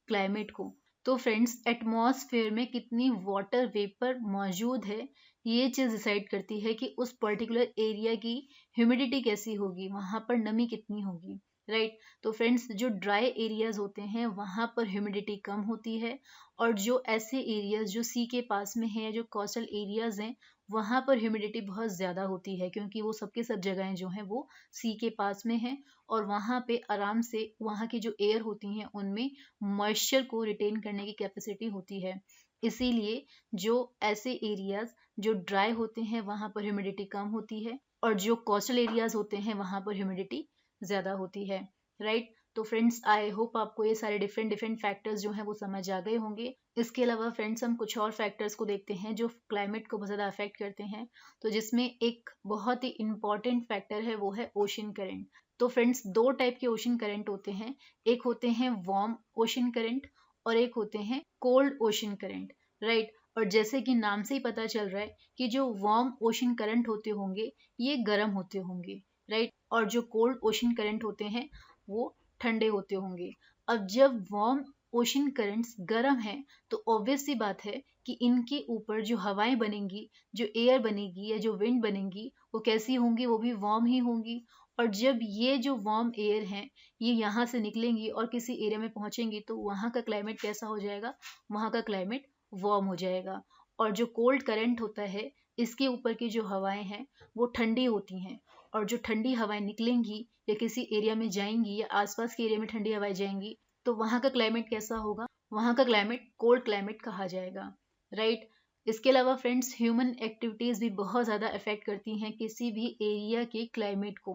क्लाइमेट को? तो फ्रेंड्स, एटमॉस्फेयर में कितनी वाटर वेपर मौजूद है, ये चीज़ डिसाइड करती है कि उस पर्टिकुलर एरिया की ह्यूमिडिटी कैसी होगी, वहाँ पर नमी कितनी होगी, राइट। तो फ्रेंड्स, जो ड्राई एरियाज होते हैं वहाँ पर ह्यूमिडिटी कम होती है, और जो ऐसे एरियाज जो सी के पास में हैं या जो कोस्टल एरियाज हैं, वहाँ पर ह्यूमिडिटी बहुत ज़्यादा होती है, क्योंकि वो सबके सब जगहें जो हैं वो सी के पास में हैं, और वहाँ पे आराम से वहाँ की जो एयर होती हैं उनमें मॉइस्चर को रिटेन करने की कैपेसिटी होती है। इसीलिए जो ऐसे एरियाज जो ड्राई होते हैं वहाँ पर ह्यूमिडिटी कम होती है, और जो कोस्टल एरियाज होते हैं वहाँ पर ह्यूमिडिटी ज़्यादा होती है, राइट। तो फ्रेंड्स, आई होप आपको ये सारे डिफरेंट डिफरेंट फैक्टर्स जो हैं वो समझ आ गए होंगे। इसके अलावा फ्रेंड्स, हम कुछ और फैक्टर्स को देखते हैं जो क्लाइमेट को बहुत ज़्यादा अफेक्ट करते हैं। तो जिसमें एक बहुत ही इंपॉर्टेंट फैक्टर है वो है ओशन करंट। तो फ्रेंड्स, दो टाइप के ओशन करंट होते हैं। एक होते हैं वार्म ओशन करंट, और एक होते हैं कोल्ड ओशन करंट, राइट। और जैसे कि नाम से ही पता चल रहा है कि जो वार्म ओशन करंट होते होंगे ये गर्म होते होंगे, राइट। और जो कोल्ड ओशन करंट होते हैं वो ठंडे होते होंगे। अब जब वार्म ओशन करंट्स गर्म हैं, तो ऑब्वियस सी बात है कि इनके ऊपर जो हवाएं बनेंगी, जो एयर बनेगी या जो विंड बनेंगी, वो कैसी होंगी, वो भी वार्म ही होंगी। और जब ये जो वार्म एयर हैं ये यहाँ से निकलेंगी और किसी एरिया में पहुंचेंगी, तो वहाँ का क्लाइमेट कैसा हो जाएगा? वहाँ का क्लाइमेट वार्म हो जाएगा। और जो कोल्ड करंट होता है, इसके ऊपर की जो हवाएं हैं वो ठंडी होती हैं, और जो ठंडी हवाएं निकलेंगी या किसी एरिया में जाएंगी या आसपास के एरिया में ठंडी हवाएं जाएंगी, तो वहाँ का क्लाइमेट कैसा होगा? वहाँ का क्लाइमेट कोल्ड क्लाइमेट कहा जाएगा, राइट। इसके अलावा फ्रेंड्स, ह्यूमन एक्टिविटीज़ भी बहुत ज़्यादा अफेक्ट करती हैं किसी भी एरिया के क्लाइमेट को।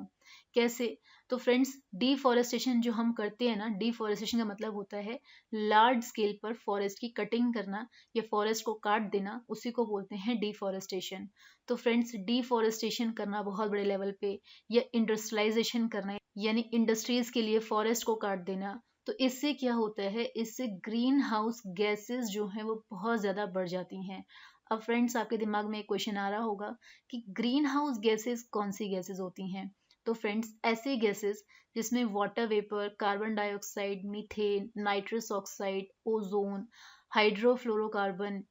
कैसे? तो फ्रेंड्स, डिफॉरेस्टेशन जो हम करते हैं ना, डिफॉरेस्टेशन का मतलब होता है लार्ज स्केल पर फॉरेस्ट की कटिंग करना या फॉरेस्ट को काट देना, उसी को बोलते हैं डिफॉरेस्टेशन। तो फ्रेंड्स, डिफॉरेस्टेशन करना बहुत बड़े लेवल पे, या इंडस्ट्रियलाइजेशन करना यानी इंडस्ट्रीज के लिए फॉरेस्ट को काट देना, तो इससे क्या होता है? इससे ग्रीन हाउस गैसेस जो हैं वो बहुत ज़्यादा बढ़ जाती हैं। अब फ्रेंड्स, आपके दिमाग में एक क्वेश्चन आ रहा होगा कि ग्रीन हाउस गैसेस कौन सी गैसेस होती हैं? तो फ्रेंड्स, ऐसे गैसेस जिसमें water vapour, carbon dioxide, methane, nitrous oxide, ozone, hydrofluorocarbon,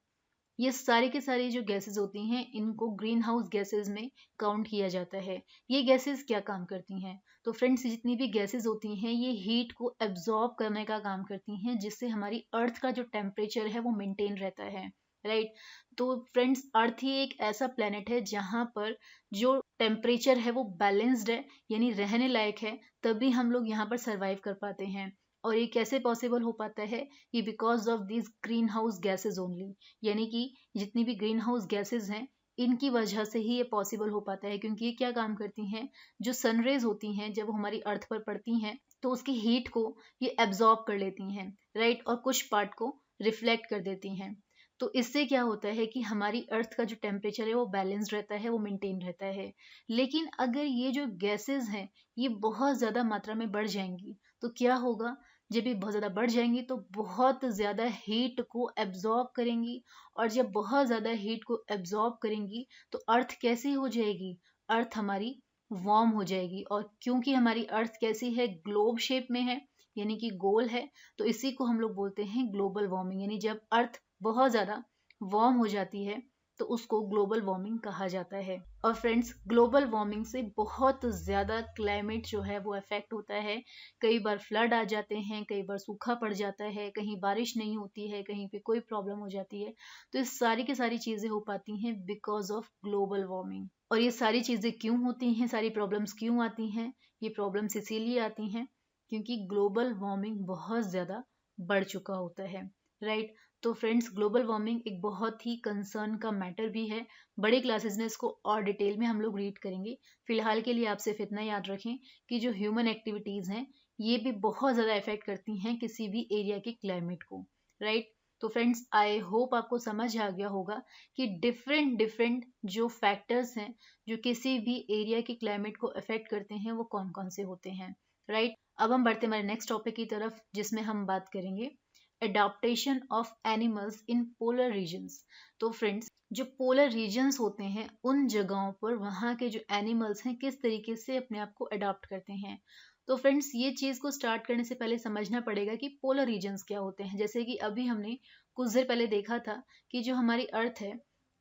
ये सारी के सारी जो गैसेस होती हैं इनको ग्रीन हाउस गैसेस में काउंट किया जाता है। ये गैसेस क्या काम करती हैं? तो फ्रेंड्स, जितनी भी गैसेस होती हैं ये हीट को एब्जॉर्ब करने का काम करती हैं, जिससे हमारी अर्थ का जो टेम्परेचर है वो मेंटेन रहता है, राइट। तो फ्रेंड्स, अर्थ ही एक ऐसा प्लेनेट है जहाँ पर जो टेम्परेचर है वो बैलेंस्ड है, यानी रहने लायक है, तभी हम लोग यहाँ पर सर्वाइव कर पाते हैं। और ये कैसे पॉसिबल हो पाता है? कि because of this green house gases only, यानी कि जितनी भी ग्रीन हाउस गैसेज हैं इनकी वजह से ही ये पॉसिबल हो पाता है। क्योंकि ये क्या काम करती हैं? जो सनरेज होती हैं जब वो हमारी अर्थ पर पड़ती हैं, तो उसकी हीट को ये एब्जॉर्ब कर लेती हैं, राइट, और कुछ पार्ट को रिफ्लेक्ट कर देती हैं। तो इससे क्या होता है कि हमारी अर्थ का जो टेम्परेचर है वो बैलेंस रहता है, वो मेंटेन रहता है। लेकिन अगर ये जो गैसेज हैं ये बहुत ज़्यादा मात्रा में बढ़ जाएंगी, तो क्या होगा? जब ये बहुत ज़्यादा बढ़ जाएंगी तो बहुत ज़्यादा हीट को एब्जॉर्ब करेंगी, और जब बहुत ज़्यादा हीट को एब्जॉर्ब करेंगी तो अर्थ कैसी हो जाएगी? अर्थ हमारी वार्म हो जाएगी। और क्योंकि हमारी अर्थ कैसी है? ग्लोब शेप में है, यानी कि गोल है, तो इसी को हम लोग बोलते हैं ग्लोबल वार्मिंग। यानी जब अर्थ बहुत ज़्यादा वार्म हो जाती है तो उसको ग्लोबल वार्मिंग कहा जाता है। और फ्रेंड्स, ग्लोबल वार्मिंग से बहुत ज़्यादा क्लाइमेट जो है वो अफेक्ट होता है। कई बार फ्लड आ जाते हैं, कई बार सूखा पड़ जाता है, कहीं बारिश नहीं होती है, कहीं पे कोई प्रॉब्लम हो जाती है। तो ये सारी की सारी चीज़ें हो पाती हैं बिकॉज ऑफ ग्लोबल वार्मिंग। और ये सारी चीज़ें क्यों होती हैं, सारी प्रॉब्लम्स क्यों आती हैं? ये प्रॉब्लम्स इसीलिए आती हैं क्योंकि ग्लोबल वार्मिंग बहुत ज़्यादा बढ़ चुका होता है, राइट। तो फ्रेंड्स, ग्लोबल वार्मिंग एक बहुत ही कंसर्न का मैटर भी है। बड़े क्लासेस में इसको और डिटेल में हम लोग रीड करेंगे। फिलहाल के लिए आप सिर्फ इतना याद रखें कि जो ह्यूमन एक्टिविटीज़ हैं ये भी बहुत ज़्यादा इफेक्ट करती हैं किसी भी एरिया के क्लाइमेट को, राइट। तो फ्रेंड्स, आई होप आपको समझ आ गया होगा कि डिफरेंट डिफरेंट जो फैक्टर्स हैं जो किसी भी एरिया के क्लाइमेट को अफेक्ट करते हैं वो कौन कौन से होते हैं, राइट। अब हम बढ़ते हमारे नेक्स्ट टॉपिक की तरफ, जिसमें हम बात करेंगे adaptation of animals in polar regions. तो फ्रेंड्स, जो पोलर रीजन्स होते हैं उन जगहों पर वहाँ के जो एनिमल्स हैं किस तरीके से अपने आप को अडॉप्ट करते हैं। तो फ्रेंड्स, ये चीज़ को स्टार्ट करने से पहले समझना पड़ेगा कि पोलर रीजन्स क्या होते हैं। जैसे कि अभी हमने कुछ देर पहले देखा था कि जो हमारी अर्थ है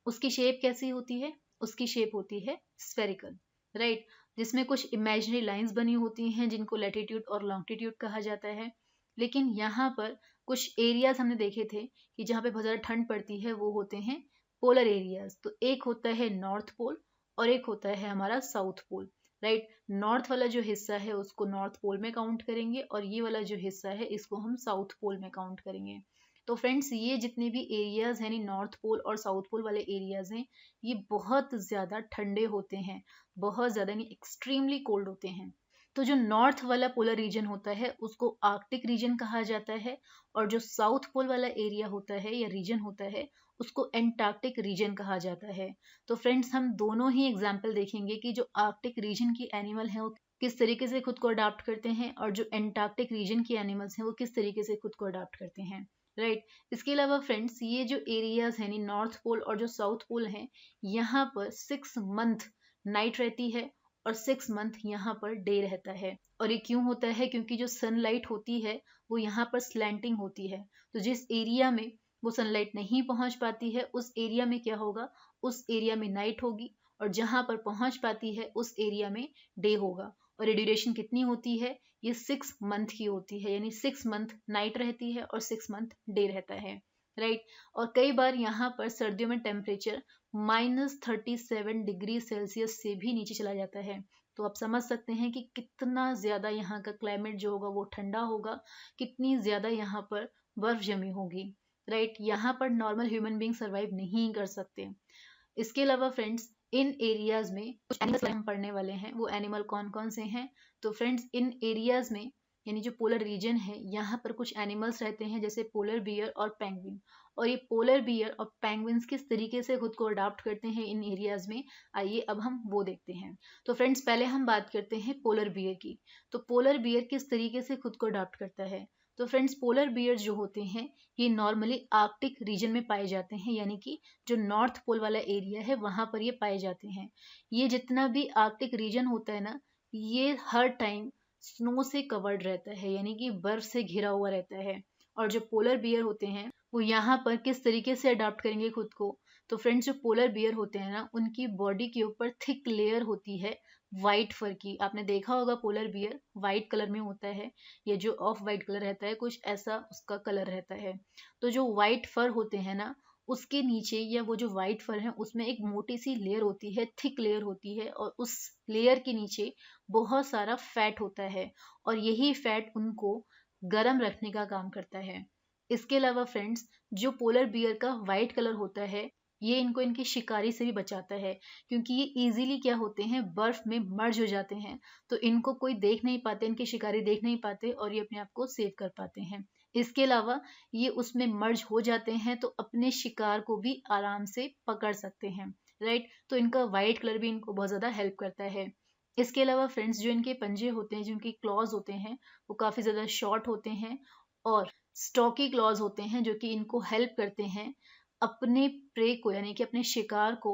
उसकी शेप कैसी होती है, उसकी शेप होती है स्फेरिकल, राइट। जिसमें कुछ इमेजिनरी लाइंस बनी होती हैं जिनको लैटिट्यूड और लॉन्गिट्यूड कहा जाता है। लेकिन यहाँ पर कुछ एरियाज हमने देखे थे कि जहाँ पे बहुत ज़्यादा ठंड पड़ती है, वो होते हैं पोलर एरियाज। तो एक होता है नॉर्थ पोल और एक होता है हमारा साउथ पोल, राइट। नॉर्थ वाला जो हिस्सा है उसको नॉर्थ पोल में काउंट करेंगे और ये वाला जो हिस्सा है इसको हम साउथ पोल में काउंट करेंगे। तो फ्रेंड्स, ये जितने भी एरियाज हैं, नॉर्थ पोल और साउथ पोल वाले एरियाज हैं, ये बहुत ज़्यादा ठंडे होते हैं, बहुत ज़्यादा नहीं, एक्सट्रीमली कोल्ड होते हैं। तो जो नॉर्थ वाला पोलर रीजन होता है उसको आर्कटिक रीजन कहा जाता है और जो साउथ पोल वाला एरिया होता है या रीजन होता है उसको एंटार्क्टिक रीजन कहा जाता है। तो फ्रेंड्स, हम दोनों ही एग्जाम्पल देखेंगे कि जो आर्कटिक रीजन की एनिमल हैं वो किस तरीके से खुद को अडाप्ट करते हैं और जो एंटार्क्टिक रीजन की एनिमल्स हैं वो किस तरीके से खुद को अडाप्ट करते हैं, राइट। इसके अलावा फ्रेंड्स, ये जो एरियाज हैं नॉर्थ पोल और जो साउथ पोल हैं, यहाँ पर 6 मंथ नाइट रहती है और 6 मंथ यहाँ पर डे रहता है। और ये क्यों होता है? क्योंकि जो सनलाइट होती है वो यहाँ पर स्लैंटिंग होती है। तो जिस एरिया में वो सनलाइट नहीं पहुंच पाती है उस एरिया में क्या होगा, उस एरिया में नाइट होगी, और जहां पर पहुंच पाती है उस एरिया में डे होगा। और ये ड्यूरेशन कितनी होती है? ये 6 मंथ की होती है, यानी 6 मंथ नाइट रहती है और 6 मंथ डे रहता है, राइट। और कई बार यहाँ पर सर्दियों में टेम्परेचर -37 डिग्री सेल्सियस से भी नीचे चला जाता है। तो आप समझ सकते हैं कि कितना ज़्यादा यहाँ का क्लाइमेट जो होगा वो ठंडा होगा, कितनी ज़्यादा यहाँ पर बर्फ जमी होगी, राइट। यहाँ पर नॉर्मल ह्यूमन बींग सर्वाइव नहीं कर सकते। इसके अलावा फ्रेंड्स, इन एरियाज में कुछ एनिमल्स हम पढ़ने वाले हैं। वो एनिमल कौन कौन से हैं? तो फ्रेंड्स, इन एरियाज में यानी जो पोलर रीजन है यहाँ पर कुछ एनिमल्स रहते हैं जैसे पोलर बियर और पेंगुइन। और ये पोलर बियर और पेंगुइन्स किस तरीके से खुद को अडाप्ट करते हैं इन एरियाज में, आइए अब हम वो देखते हैं। तो फ्रेंड्स, पहले हम बात करते हैं पोलर बियर की। तो पोलर बियर किस तरीके से खुद को अडाप्ट करता है? तो फ्रेंड्स, पोलर बियर जो होते हैं ये नॉर्मली आर्कटिक रीजन में पाए जाते हैं, यानी कि जो नॉर्थ पोल वाला एरिया है वहां पर ये पाए जाते हैं। ये जितना भी आर्कटिक रीजन होता है ना, ये हर टाइम स्नो से कवर्ड रहता है, यानी कि बर्फ से घिरा हुआ रहता है। और जो पोलर बियर होते हैं वो यहाँ पर किस तरीके से अडाप्ट करेंगे खुद को? तो फ्रेंड्स, जो पोलर बियर होते हैं ना, उनकी बॉडी के ऊपर थिक लेयर होती है वाइट फर की। आपने देखा होगा पोलर बियर वाइट कलर में होता है, या जो ऑफ वाइट कलर रहता है, कुछ ऐसा उसका कलर रहता है। तो जो वाइट फर होते हैं ना, उसके नीचे या वो जो वाइट फर है उसमें एक मोटी सी लेयर होती है, थिक लेयर होती है, और उस लेयर के नीचे बहुत सारा फैट होता है और यही फैट उनको गर्म रखने का काम करता है। इसके अलावा फ्रेंड्स, जो पोलर बियर का वाइट कलर होता है ये इनको इनके शिकारी से भी बचाता है, क्योंकि ये इजीली क्या होते हैं, बर्फ में मर्ज हो जाते हैं। तो इनको कोई देख नहीं पाते, इनके शिकारी देख नहीं पाते और ये अपने आप को सेव कर पाते हैं। इसके अलावा ये उसमें मर्ज हो जाते हैं तो अपने शिकार को भी आराम से पकड़ सकते हैं, राइट। तो इनका वाइट कलर भी इनको बहुत ज़्यादा हेल्प करता है। इसके अलावा फ्रेंड्स, जो इनके पंजे होते हैं, जो इनके क्लॉज होते हैं, वो काफ़ी ज़्यादा शॉर्ट होते हैं और स्टॉकी क्लॉज होते हैं, जो कि इनको हेल्प करते हैं अपने प्रे को यानी कि अपने शिकार को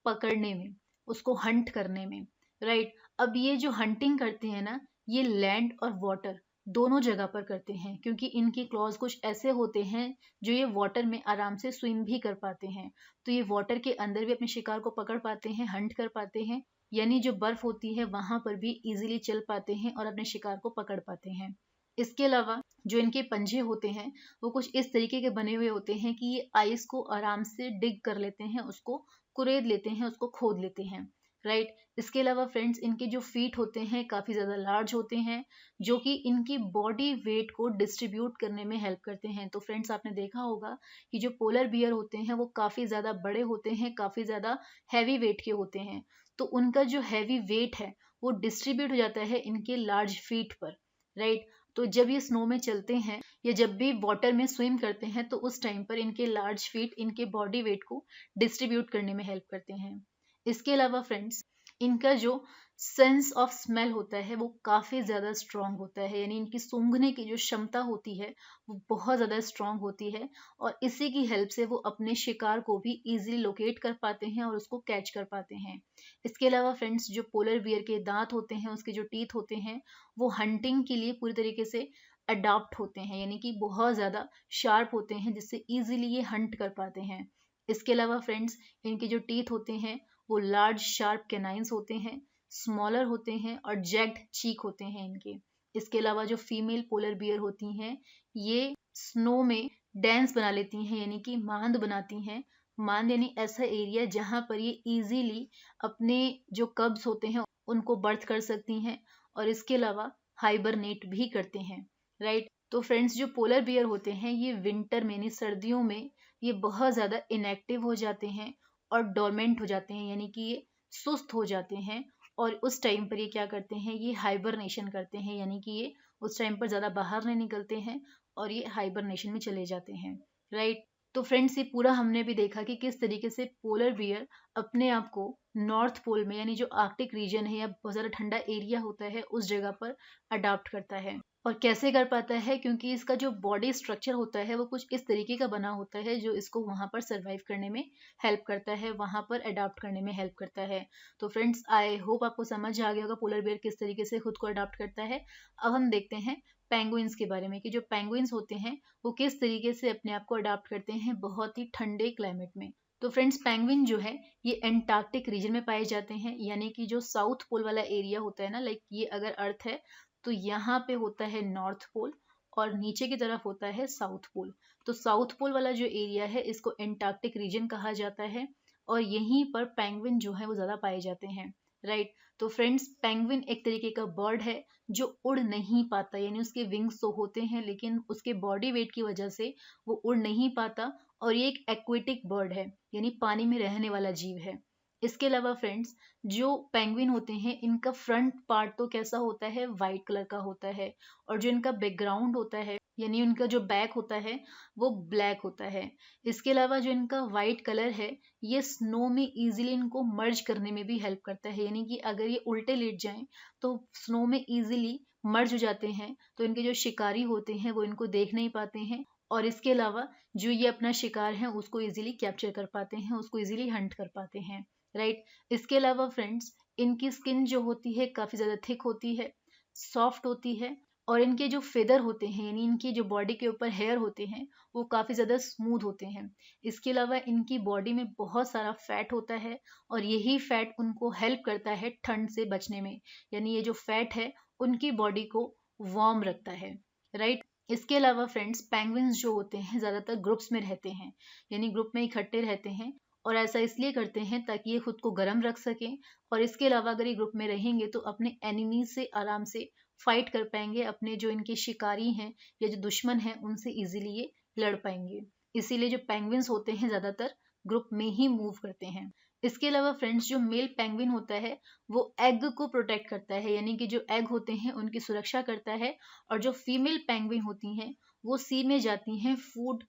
पकड़ने में, उसको हंट करने में, राइट। अब ये जो हंटिंग करते हैं ना, ये लैंड और वाटर दोनों जगह पर करते हैं, क्योंकि इनके क्लॉज कुछ ऐसे होते हैं जो ये वाटर में आराम से स्विम भी कर पाते हैं। तो ये वाटर के अंदर भी अपने शिकार को पकड़ पाते हैं, हंट कर पाते हैं, यानी जो बर्फ होती है वहां पर भी इजीली चल पाते हैं और अपने शिकार को पकड़ पाते हैं। इसके अलावा जो इनके पंजे होते हैं वो कुछ इस तरीके के बने हुए होते हैं कि ये आइस को आराम से डिग कर लेते हैं, उसको कुरेद लेते हैं, उसको खोद लेते हैं, राइट। इसके अलावा फ्रेंड्स, इनके जो फीट होते हैं काफ़ी ज़्यादा लार्ज होते हैं, जो कि इनकी बॉडी वेट को डिस्ट्रीब्यूट करने में हेल्प करते हैं। तो फ्रेंड्स, आपने देखा होगा कि जो पोलर बियर होते हैं वो काफ़ी ज़्यादा बड़े होते हैं, काफ़ी ज़्यादा हैवी वेट के होते हैं। तो उनका जो हैवी वेट है वो डिस्ट्रीब्यूट हो जाता है इनके लार्ज फीट पर, राइट। तो जब ये स्नो में चलते हैं या जब भी वाटर में स्विम करते हैं तो उस टाइम पर इनके लार्ज फीट इनके बॉडी वेट को डिस्ट्रीब्यूट करने में हेल्प करते हैं। इसके अलावा फ्रेंड्स, इनका जो सेंस ऑफ स्मेल होता है वो काफ़ी ज़्यादा स्ट्रॉन्ग होता है, यानी इनकी सूंघने की जो क्षमता होती है वो बहुत ज़्यादा स्ट्रॉन्ग होती है, और इसी की हेल्प से वो अपने शिकार को भी इजीली लोकेट कर पाते हैं और उसको कैच कर पाते हैं। इसके अलावा फ्रेंड्स, जो पोलर बियर के दांत होते हैं, उसके जो टीथ होते हैं, वो हंटिंग के लिए पूरी तरीके से अडाप्ट होते हैं, यानी कि बहुत ज़्यादा शार्प होते हैं, जिससे ईजिली ये हंट कर पाते हैं। इसके अलावा फ्रेंड्स, इनके जो टीथ होते हैं वो लार्ज शार्प कैनाइंस होते हैं, स्मॉलर होते हैं और जैग्ड चीक होते हैं इनके। इसके अलावा जो फीमेल पोलर बियर होती हैं ये स्नो में डेंस बना लेती हैं, यानी कि मांद बनाती हैं। मांद यानी ऐसा एरिया जहाँ पर ये इजीली अपने जो कब्स होते हैं उनको बर्थ कर सकती हैं, और इसके अलावा हाइबरनेट भी करते हैं, राइट। तो फ्रेंड्स, जो पोलर बियर होते हैं ये विंटर में यानी सर्दियों में ये बहुत ज़्यादा इनएक्टिव हो जाते हैं और डोरमेंट हो जाते हैं, यानी कि ये सुस्त हो जाते हैं, और उस टाइम पर ये क्या करते हैं, ये हाइबरनेशन करते हैं, यानी कि ये उस टाइम पर ज़्यादा बाहर नहीं निकलते हैं और ये हाइबरनेशन में चले जाते हैं, राइट। तो फ्रेंड्स, ये पूरा हमने भी देखा कि किस तरीके से पोलर बियर अपने आप को नॉर्थ पोल में, यानी जो आर्कटिक रीजन है या बहुत ज़्यादा ठंडा एरिया होता है उस जगह पर अडाप्ट करता है। और कैसे कर पाता है, क्योंकि इसका जो बॉडी स्ट्रक्चर होता है वो कुछ इस तरीके का बना होता है जो इसको वहाँ पर सर्वाइव करने में हेल्प करता है, वहाँ पर अडाप्ट करने में हेल्प करता है। तो फ्रेंड्स, आई होप आपको समझ आ गया होगा पोलर बियर किस तरीके से खुद को अडाप्ट करता है। अब हम देखते हैं पेंगुइन्स के बारे में कि जो पेंगुइन्स होते हैं वो किस तरीके से अपने आप को अडाप्ट करते हैं बहुत ही ठंडे क्लाइमेट में। तो फ्रेंड्स, पेंगुइन जो है ये एंटार्क्टिक रीजन में पाए जाते हैं, यानी कि जो साउथ पोल वाला एरिया होता है ना, लाइक ये अगर अर्थ है तो यहाँ पे होता है नॉर्थ पोल और नीचे की तरफ होता है साउथ पोल। तो साउथ पोल वाला जो एरिया है इसको एंटार्क्टिक रीजन कहा जाता है, और यहीं पर पेंगुइन जो है वो ज़्यादा पाए जाते हैं, राइट। तो फ्रेंड्स, पेंगुइन एक तरीके का बर्ड है जो उड़ नहीं पाता, यानी उसके विंग्स तो होते हैं लेकिन उसके बॉडी वेट की वजह से वो उड़ नहीं पाता, और ये एक एक्वेटिक बर्ड है, यानी पानी में रहने वाला जीव है। इसके अलावा फ्रेंड्स, जो पेंगुइन होते हैं इनका फ्रंट पार्ट तो कैसा होता है, वाइट कलर का होता है, और जो इनका बैकग्राउंड होता है यानी उनका जो बैक होता है वो ब्लैक होता है। इसके अलावा जो इनका वाइट कलर है ये स्नो में इजीली इनको मर्ज करने में भी हेल्प करता है, यानी कि अगर ये उल्टे लेट जाएं तो स्नो में इजीली मर्ज हो जाते हैं, तो इनके जो शिकारी होते हैं वो इनको देख नहीं पाते हैं, और इसके अलावा जो ये अपना शिकार है उसको इजीली कैप्चर कर पाते हैं, उसको इजीली हंट कर पाते हैं, राइट। इसके अलावा फ्रेंड्स, इनकी स्किन जो होती है काफ़ी ज़्यादा थिक होती है, सॉफ्ट होती है, और इनके जो फेदर होते हैं यानी इनकी जो बॉडी के ऊपर हेयर होते हैं वो काफ़ी ज़्यादा स्मूथ होते हैं। इसके अलावा इनकी बॉडी में बहुत सारा फैट होता है, और यही फैट उनको हेल्प करता है ठंड से बचने में, यानी ये जो फैट है उनकी बॉडी को वार्म रखता है, राइट। इसके अलावा फ्रेंड्स, पेंगुइन्स जो होते हैं ज़्यादातर ग्रुप्स में रहते हैं, यानी ग्रुप में इकट्ठे रहते हैं, और ऐसा इसलिए करते हैं ताकि ये खुद को गर्म रख सकें, और इसके अलावा अगर ये ग्रुप में रहेंगे तो अपने एनिमी से आराम से फाइट कर पाएंगे, अपने जो इनके शिकारी हैं या जो दुश्मन हैं उनसे इजीली ये लड़ पाएंगे। इसीलिए जो पेंगुइन्स होते हैं ज़्यादातर ग्रुप में ही मूव करते हैं। इसके अलावा फ्रेंड्स, जो मेल पेंगुइन होता है वो एग को प्रोटेक्ट करता है, यानी कि जो एग होते हैं उनकी सुरक्षा करता है, और जो फीमेल पेंगुइन होती हैं वो सी में जाती हैं फूड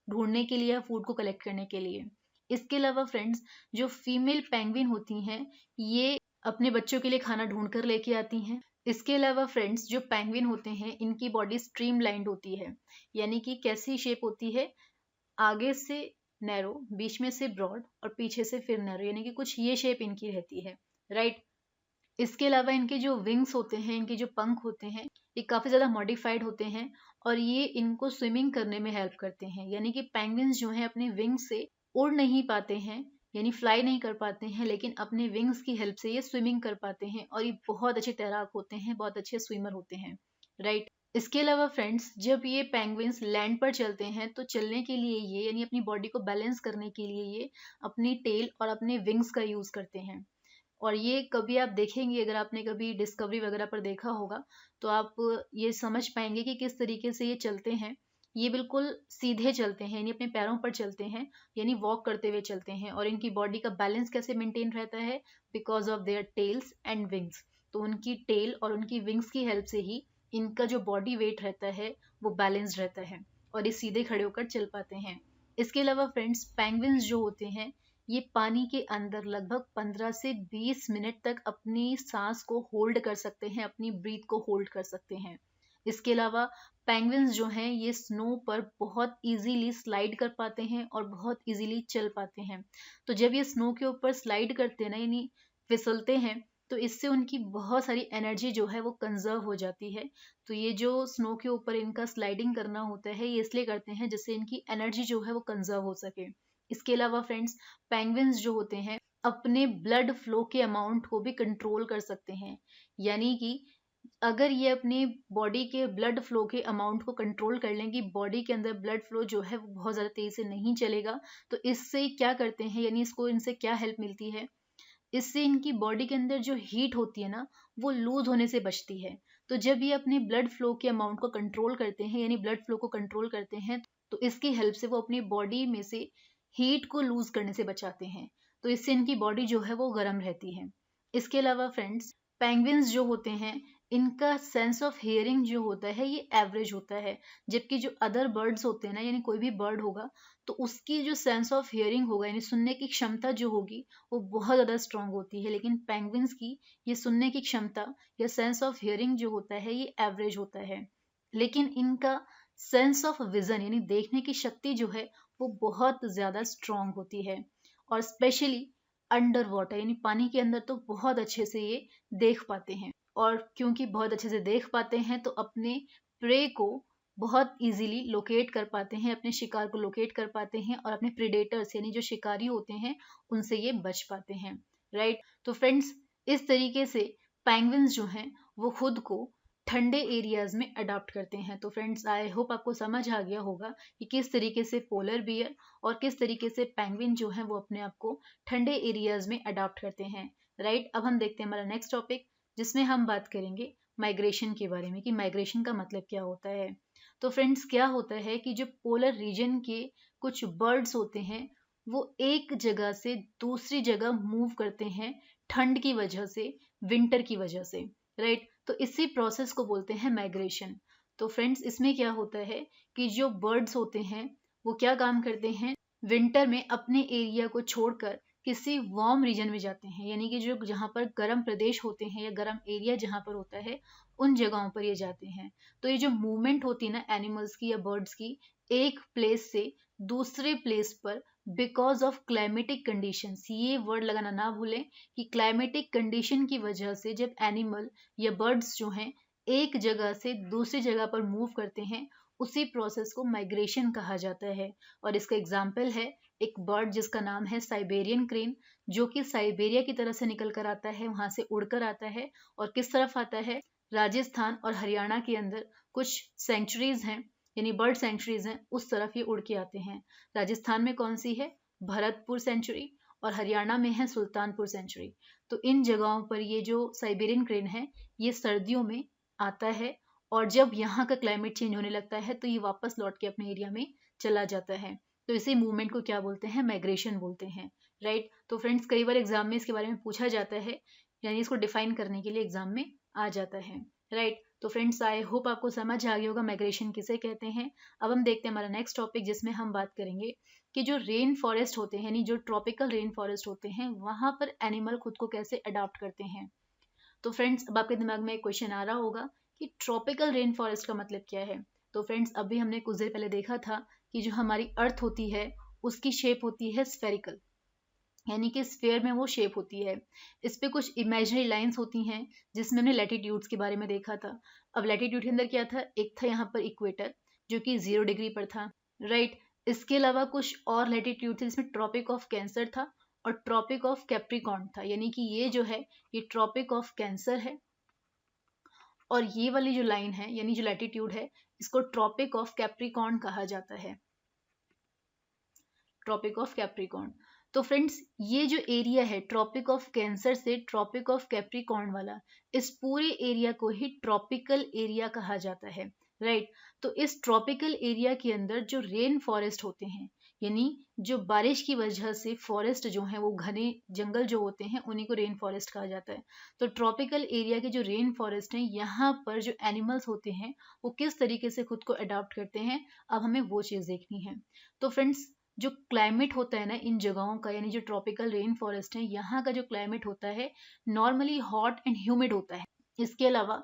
ढूंढने के लिए या फूड को कलेक्ट करने के लिए। इसके अलावा फ्रेंड्स, जो फीमेल पेंगुइन होती हैं ये अपने बच्चों के लिए खाना ढूंढ कर लेके आती हैं। इसके अलावा फ्रेंड्स, जो पेंगुइन होते हैं इनकी बॉडी स्ट्रीमलाइंड होती है, यानी कि कैसी शेप होती है, आगे से नैरो, बीच में से ब्रॉड और पीछे से फिर नैरो, यानी कि कुछ ये शेप इनकी रहती है, राइट। इसके अलावा इनके जो विंग्स होते हैं, इनके जो पंख होते हैं, ये काफ़ी ज़्यादा मॉडिफाइड होते हैं और ये इनको स्विमिंग करने में हेल्प करते हैं। यानी कि पेंगुइन्स जो हैं अपने विंग्स से उड़ नहीं पाते हैं, यानी फ्लाई नहीं कर पाते हैं, लेकिन अपने विंग्स की हेल्प से ये स्विमिंग कर पाते हैं और ये बहुत अच्छे तैराक होते हैं, बहुत अच्छे स्विमर होते हैं, राइट। इसके अलावा फ्रेंड्स, जब ये पेंगुइन्स लैंड पर चलते हैं तो चलने के लिए ये, यानी अपनी बॉडी को बैलेंस करने के लिए ये अपनी टेल और अपने विंग्स का यूज़ करते हैं। और ये कभी आप देखेंगे, अगर आपने कभी डिस्कवरी वगैरह पर देखा होगा तो आप ये समझ पाएंगे कि किस तरीके से ये चलते हैं। ये बिल्कुल सीधे चलते हैं, यानी अपने पैरों पर चलते हैं, यानी वॉक करते हुए चलते हैं। और इनकी बॉडी का बैलेंस कैसे मेंटेन रहता है? Because of their tales and wings. तो उनकी टेल और उनकी विंग्स की हेल्प से ही इनका जो बॉडी वेट रहता है वो बैलेंस रहता है और ये सीधे खड़े होकर चल पाते हैं। इसके अलावा फ्रेंड्स, पेंगुइन्स जो होते हैं ये पानी के अंदर लगभग 15 से 20 मिनट तक अपनी सांस को होल्ड कर सकते हैं, अपनी ब्रीथ को होल्ड कर सकते हैं। इसके अलावा पेंगुइन्स जो हैं ये स्नो पर बहुत इजीली स्लाइड कर पाते हैं और बहुत इजीली चल पाते हैं। तो जब ये स्नो के ऊपर स्लाइड करते हैं ना, यानी फिसलते हैं, तो इससे उनकी बहुत सारी एनर्जी जो है वो कंजर्व हो जाती है। तो ये जो स्नो के ऊपर इनका स्लाइडिंग करना होता है ये इसलिए करते हैं जिससे इनकी एनर्जी जो है वो कंजर्व हो सके। इसके अलावा फ्रेंड्स, पेंगुइन्स जो होते हैं अपने ब्लड फ्लो के अमाउंट को भी कंट्रोल कर सकते हैं। यानी कि अगर ये अपनी बॉडी के ब्लड फ्लो के अमाउंट को कंट्रोल कर लें कि बॉडी के अंदर ब्लड फ्लो जो है वो बहुत ज़्यादा तेज़ी से नहीं चलेगा, तो इससे क्या करते हैं, यानी इसको इनसे क्या हेल्प मिलती है? इससे इनकी बॉडी के अंदर जो हीट होती है ना वो लूज होने से बचती है। तो जब ये अपने ब्लड फ्लो के अमाउंट को कंट्रोल करते हैं, यानी ब्लड फ्लो को कंट्रोल करते हैं, तो इसकी हेल्प से वो अपनी बॉडी में से हीट को लूज करने से बचाते हैं। तो इससे इनकी बॉडी जो है वो गर्म रहती है। इसके अलावा फ्रेंड्स, पेंगुइन्स जो होते हैं इनका सेंस ऑफ हियरिंग जो होता है ये एवरेज होता है, जबकि जो अदर बर्ड्स होते हैं ना, यानी कोई भी बर्ड होगा तो उसकी जो सेंस ऑफ हियरिंग होगा, यानी सुनने की क्षमता जो होगी वो बहुत ज़्यादा स्ट्रांग होती है। लेकिन पेंगुइन्स की ये सुनने की क्षमता या सेंस ऑफ हियरिंग जो होता है ये एवरेज होता है। लेकिन इनका सेंस ऑफ विजन यानी देखने की शक्ति जो है वो बहुत ज़्यादा स्ट्रांग होती है। और स्पेशली अंडर वाटर यानी पानी के अंदर तो बहुत अच्छे से ये देख पाते हैं। और क्योंकि बहुत अच्छे से देख पाते हैं तो अपने प्रे को बहुत इजीली लोकेट कर पाते हैं, अपने शिकार को लोकेट कर पाते हैं और अपने प्रेडेटर्स यानी जो शिकारी होते हैं उनसे ये बच पाते हैं, राइट। तो फ्रेंड्स, इस तरीके से पेंगुइन्स जो हैं वो खुद को ठंडे एरियाज में अडॉप्ट करते हैं। तो फ्रेंड्स, आई होप आपको समझ आ गया होगा कि किस तरीके से पोलर बियर और किस तरीके से पेंगुइन जो है वो अपने आप को ठंडे एरियाज में अडॉप्ट करते हैं, राइट। अब हम देखते हैं हमारा नेक्स्ट टॉपिक, जिसमें हम बात करेंगे माइग्रेशन के बारे में कि माइग्रेशन का मतलब क्या होता है। तो फ्रेंड्स, क्या होता है कि जो पोलर रीजन के कुछ बर्ड्स होते हैं वो एक जगह से दूसरी जगह मूव करते हैं ठंड की वजह से, विंटर की वजह से, राइट। तो इसी प्रोसेस को बोलते हैं माइग्रेशन। तो फ्रेंड्स, इसमें क्या होता है कि जो बर्ड्स होते हैं वो क्या काम करते हैं, विंटर में अपने एरिया को छोड़कर किसी वार्म रीजन में जाते हैं, यानी कि जो जहाँ पर गर्म प्रदेश होते हैं या गर्म एरिया जहाँ पर होता है उन जगहों पर ये जाते हैं। तो ये जो मूवमेंट होती है ना एनिमल्स की या बर्ड्स की, एक प्लेस से दूसरे प्लेस पर बिकॉज ऑफ क्लाइमेटिक कंडीशंस, ये वर्ड लगाना ना भूलें कि क्लाइमेटिक कंडीशन की वजह से जब एनिमल या बर्ड्स जो हैं एक जगह से दूसरी जगह पर मूव करते हैं उसी प्रोसेस को माइग्रेशन कहा जाता है। और इसका एग्जाम्पल है एक बर्ड जिसका नाम है साइबेरियन क्रेन, जो कि साइबेरिया की तरफ से निकल कर आता है, वहां से उड़कर आता है और किस तरफ आता है, राजस्थान और हरियाणा के अंदर कुछ सेंचुरीज हैं, यानी बर्ड सेंचुरीज हैं, उस तरफ ये उड़ के आते हैं। राजस्थान में कौन सी है, भरतपुर सेंचुरी, और हरियाणा में है सुल्तानपुर सेंचुरी। तो इन जगहों पर ये जो साइबेरियन क्रेन है ये सर्दियों में आता है और जब यहाँ का क्लाइमेट चेंज होने लगता है तो ये वापस लौट के अपने एरिया में चला जाता है। तो इसी मूवमेंट को क्या बोलते हैं, माइग्रेशन बोलते हैं, राइट। तो फ्रेंड्स, कई बार एग्जाम में इसके बारे में पूछा जाता है, यानी इसको डिफाइन करने के लिए एग्जाम में आ जाता है, राइट। तो फ्रेंड्स, आई होप आपको समझ आ गया होगा माइग्रेशन किसे कहते हैं। अब हम देखते हैं हमारा नेक्स्ट टॉपिक, जिसमें हम बात करेंगे कि जो रेन फॉरेस्ट होते हैं, यानी जो ट्रॉपिकल रेन फॉरेस्ट होते हैं, वहां पर एनिमल खुद को कैसे अडॉप्ट करते हैं। तो फ्रेंड्स, अब आपके दिमाग में एक क्वेश्चन आ रहा होगा कि ट्रॉपिकल रेन फॉरेस्ट का मतलब क्या है। तो फ्रेंड्स, अभी हमने कुछ देर पहले देखा था कि जो हमारी अर्थ होती है उसकी शेप होती है स्फेरिकल, यानी कि स्फेयर में वो शेप होती है। इस पे कुछ इमेजिनरी लाइंस होती हैं जिसमें हमने लैटिट्यूड्स के बारे में देखा था। अब लैटिट्यूड के अंदर क्या था, एक था यहाँ पर इक्वेटर जो कि 0 डिग्री पर था, राइट। इसके अलावा कुछ और लैटिट्यूड थे जिसमें ट्रॉपिक ऑफ कैंसर था और ट्रॉपिक ऑफ कैप्रिकॉर्न था। यानी कि ये जो है ये ट्रॉपिक ऑफ कैंसर है और ये वाली जो लाइन है यानी जो लैटिट्यूड है इसको ट्रॉपिक ऑफ कैप्रिकॉर्न कहा जाता है, ट्रॉपिक ऑफ कैप्रिकॉर्न। तो फ्रेंड्स ये जो एरिया है ट्रॉपिक ऑफ कैंसर से ट्रॉपिक ऑफ कैप्रिकॉर्न वाला, इस पूरे एरिया को ही ट्रॉपिकल एरिया कहा जाता है, राइट। तो इस ट्रॉपिकल एरिया के अंदर जो रेन फॉरेस्ट होते हैं, यानी जो बारिश की वजह से फॉरेस्ट जो है वो घने जंगल जो होते हैं उन्हीं को रेन फॉरेस्ट कहा जाता है। तो ट्रॉपिकल एरिया के जो रेन फॉरेस्ट हैं यहाँ पर जो एनिमल्स होते हैं वो किस तरीके से खुद को अडॉप्ट करते हैं, अब हमें वो चीज़ देखनी है। तो फ्रेंड्स जो क्लाइमेट होता है ना इन जगहों का, यानी जो ट्रॉपिकल रेन फॉरेस्ट है यहाँ का जो क्लाइमेट होता है नॉर्मली हॉट एंड ह्यूमिड होता है। इसके अलावा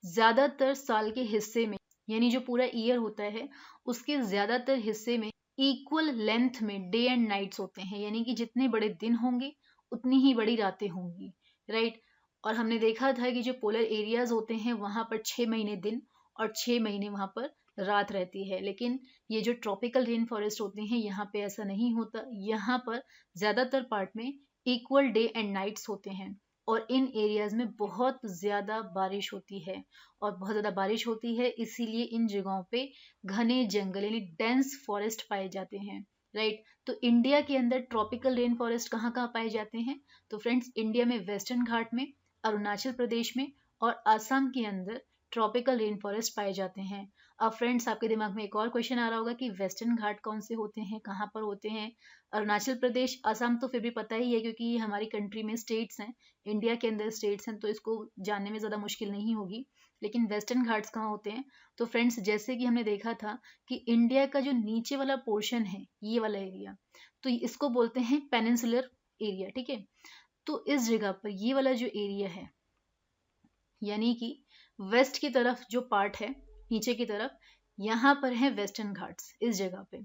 ज्यादातर साल के हिस्से में, यानी जो पूरा ईयर होता है उसके ज्यादातर हिस्से में इक्वल लेंथ में डे एंड नाइट्स होते हैं, यानी कि जितने बड़े दिन होंगे उतनी ही बड़ी रातें होंगी, राइट। और हमने देखा था कि जो पोलर एरियाज होते हैं वहां पर 6 महीने दिन और 6 महीने वहां पर रात रहती है, लेकिन ये जो ट्रॉपिकल रेन फॉरेस्ट होते हैं यहाँ पे ऐसा नहीं होता। यहाँ पर ज्यादातर पार्ट में इक्वल डे एंड नाइट्स होते हैं और इन एरियाज में बहुत ज्यादा बारिश होती है और बहुत ज्यादा बारिश होती है इसीलिए इन जगहों पे घने जंगल यानी डेंस फॉरेस्ट पाए जाते हैं, राइट। तो इंडिया के अंदर ट्रॉपिकल रेन फॉरेस्ट कहाँ कहाँ पाए जाते हैं, तो फ्रेंड्स इंडिया में वेस्टर्न घाट में, अरुणाचल प्रदेश में और आसाम के अंदर ट्रॉपिकल रेन फॉरेस्ट पाए जाते हैं। अब फ्रेंड्स आपके दिमाग में एक और क्वेश्चन आ रहा होगा कि वेस्टर्न घाट कौन से होते हैं, कहाँ पर होते हैं। अरुणाचल प्रदेश, असम तो फिर भी पता ही है क्योंकि ये हमारी कंट्री में स्टेट्स हैं, इंडिया के अंदर स्टेट्स हैं, तो इसको जानने में ज़्यादा मुश्किल नहीं होगी। लेकिन वेस्टर्न घाट्स कहाँ होते हैं, तो फ्रेंड्स जैसे कि हमने देखा था कि इंडिया का जो नीचे वाला पोर्शन है ये वाला एरिया, तो इसको बोलते हैं पेनिनसुलर एरिया, ठीक है। तो इस जगह पर ये वाला जो एरिया है यानी कि वेस्ट की तरफ जो पार्ट है नीचे की तरफ, यहाँ पर है वेस्टर्न घाट्स इस जगह पे।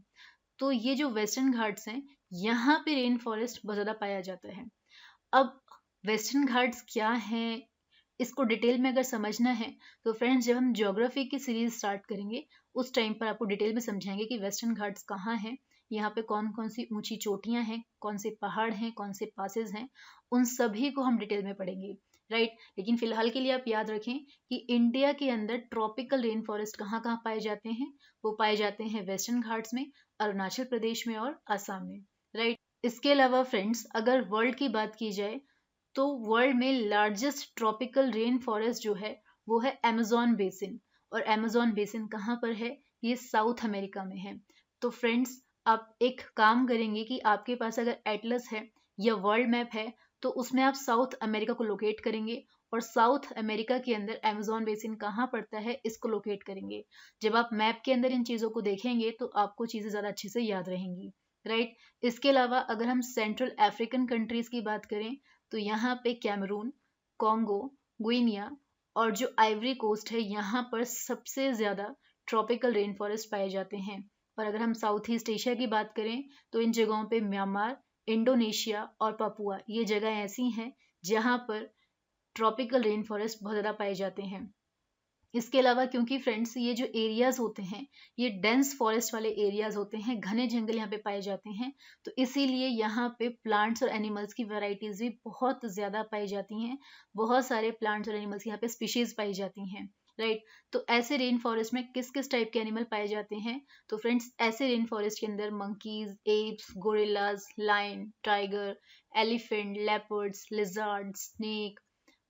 तो ये जो वेस्टर्न घाट्स हैं यहाँ पे रेन फॉरेस्ट बहुत ज़्यादा पाया जाता है। अब वेस्टर्न घाट्स क्या हैं इसको डिटेल में अगर समझना है तो फ्रेंड्स जब हम ज्योग्राफी की सीरीज स्टार्ट करेंगे उस टाइम पर आपको डिटेल में समझाएंगे कि वेस्टर्न घाट्स कहाँ हैं, यहाँ पे कौन कौन सी ऊंची चोटियां हैं, कौन से पहाड़ हैं, कौन से पासेस हैं, उन सभी को हम डिटेल में पढ़ेंगे, राइट। लेकिन फिलहाल के लिए आप याद रखें कि इंडिया के अंदर ट्रॉपिकल रेन फॉरेस्ट कहाँ कहाँ पाए जाते हैं, वो पाए जाते हैं वेस्टर्न घाट्स में, अरुणाचल प्रदेश में और असम में, राइट। इसके अलावा फ्रेंड्स अगर वर्ल्ड की बात की जाए तो वर्ल्ड में लार्जेस्ट ट्रॉपिकल रेन फॉरेस्ट जो है वो है अमेजोन बेसिन। और अमेजोन बेसिन कहाँ पर है, ये साउथ अमेरिका में है। तो फ्रेंड्स आप एक काम करेंगे कि आपके पास अगर एटलस है या वर्ल्ड मैप है तो उसमें आप साउथ अमेरिका को लोकेट करेंगे और साउथ अमेरिका के अंदर अमेजोन बेसिन कहाँ पड़ता है इसको लोकेट करेंगे। जब आप मैप के अंदर इन चीज़ों को देखेंगे तो आपको चीज़ें ज़्यादा अच्छे से याद रहेंगी, राइट। इसके अलावा अगर हम सेंट्रल अफ्रीकन कंट्रीज की बात करें तो यहाँ पे कैमरून, कॉन्गो, गुइनिया और जो आइवरी कोस्ट है यहाँ पर सबसे ज़्यादा ट्रॉपिकल रेन फॉरेस्ट पाए जाते हैं। और अगर हम साउथ ईस्ट एशिया की बात करें तो इन जगहों पे म्यांमार, इंडोनेशिया और पापुआ ये जगह ऐसी हैं जहाँ पर ट्रॉपिकल रेन फॉरेस्ट बहुत ज़्यादा पाए जाते हैं। इसके अलावा क्योंकि फ्रेंड्स ये जो एरियाज होते हैं ये डेंस फॉरेस्ट वाले एरियाज होते हैं, घने जंगल यहाँ पे पाए जाते हैं, तो इसीलिए यहाँ पे प्लांट्स और एनिमल्स की वैरायटीज भी बहुत ज़्यादा पाई जाती हैं। बहुत सारे प्लांट्स और एनिमल्स यहाँ पे स्पीशीज पाई जाती हैं, राइट। तो ऐसे रेन फॉरेस्ट में किस किस टाइप के एनिमल पाए जाते हैं, तो फ्रेंड्स ऐसे रेन फॉरेस्ट के अंदर monkeys, apes, gorillas, lion, tiger, elephant, leopards, lizard, snake,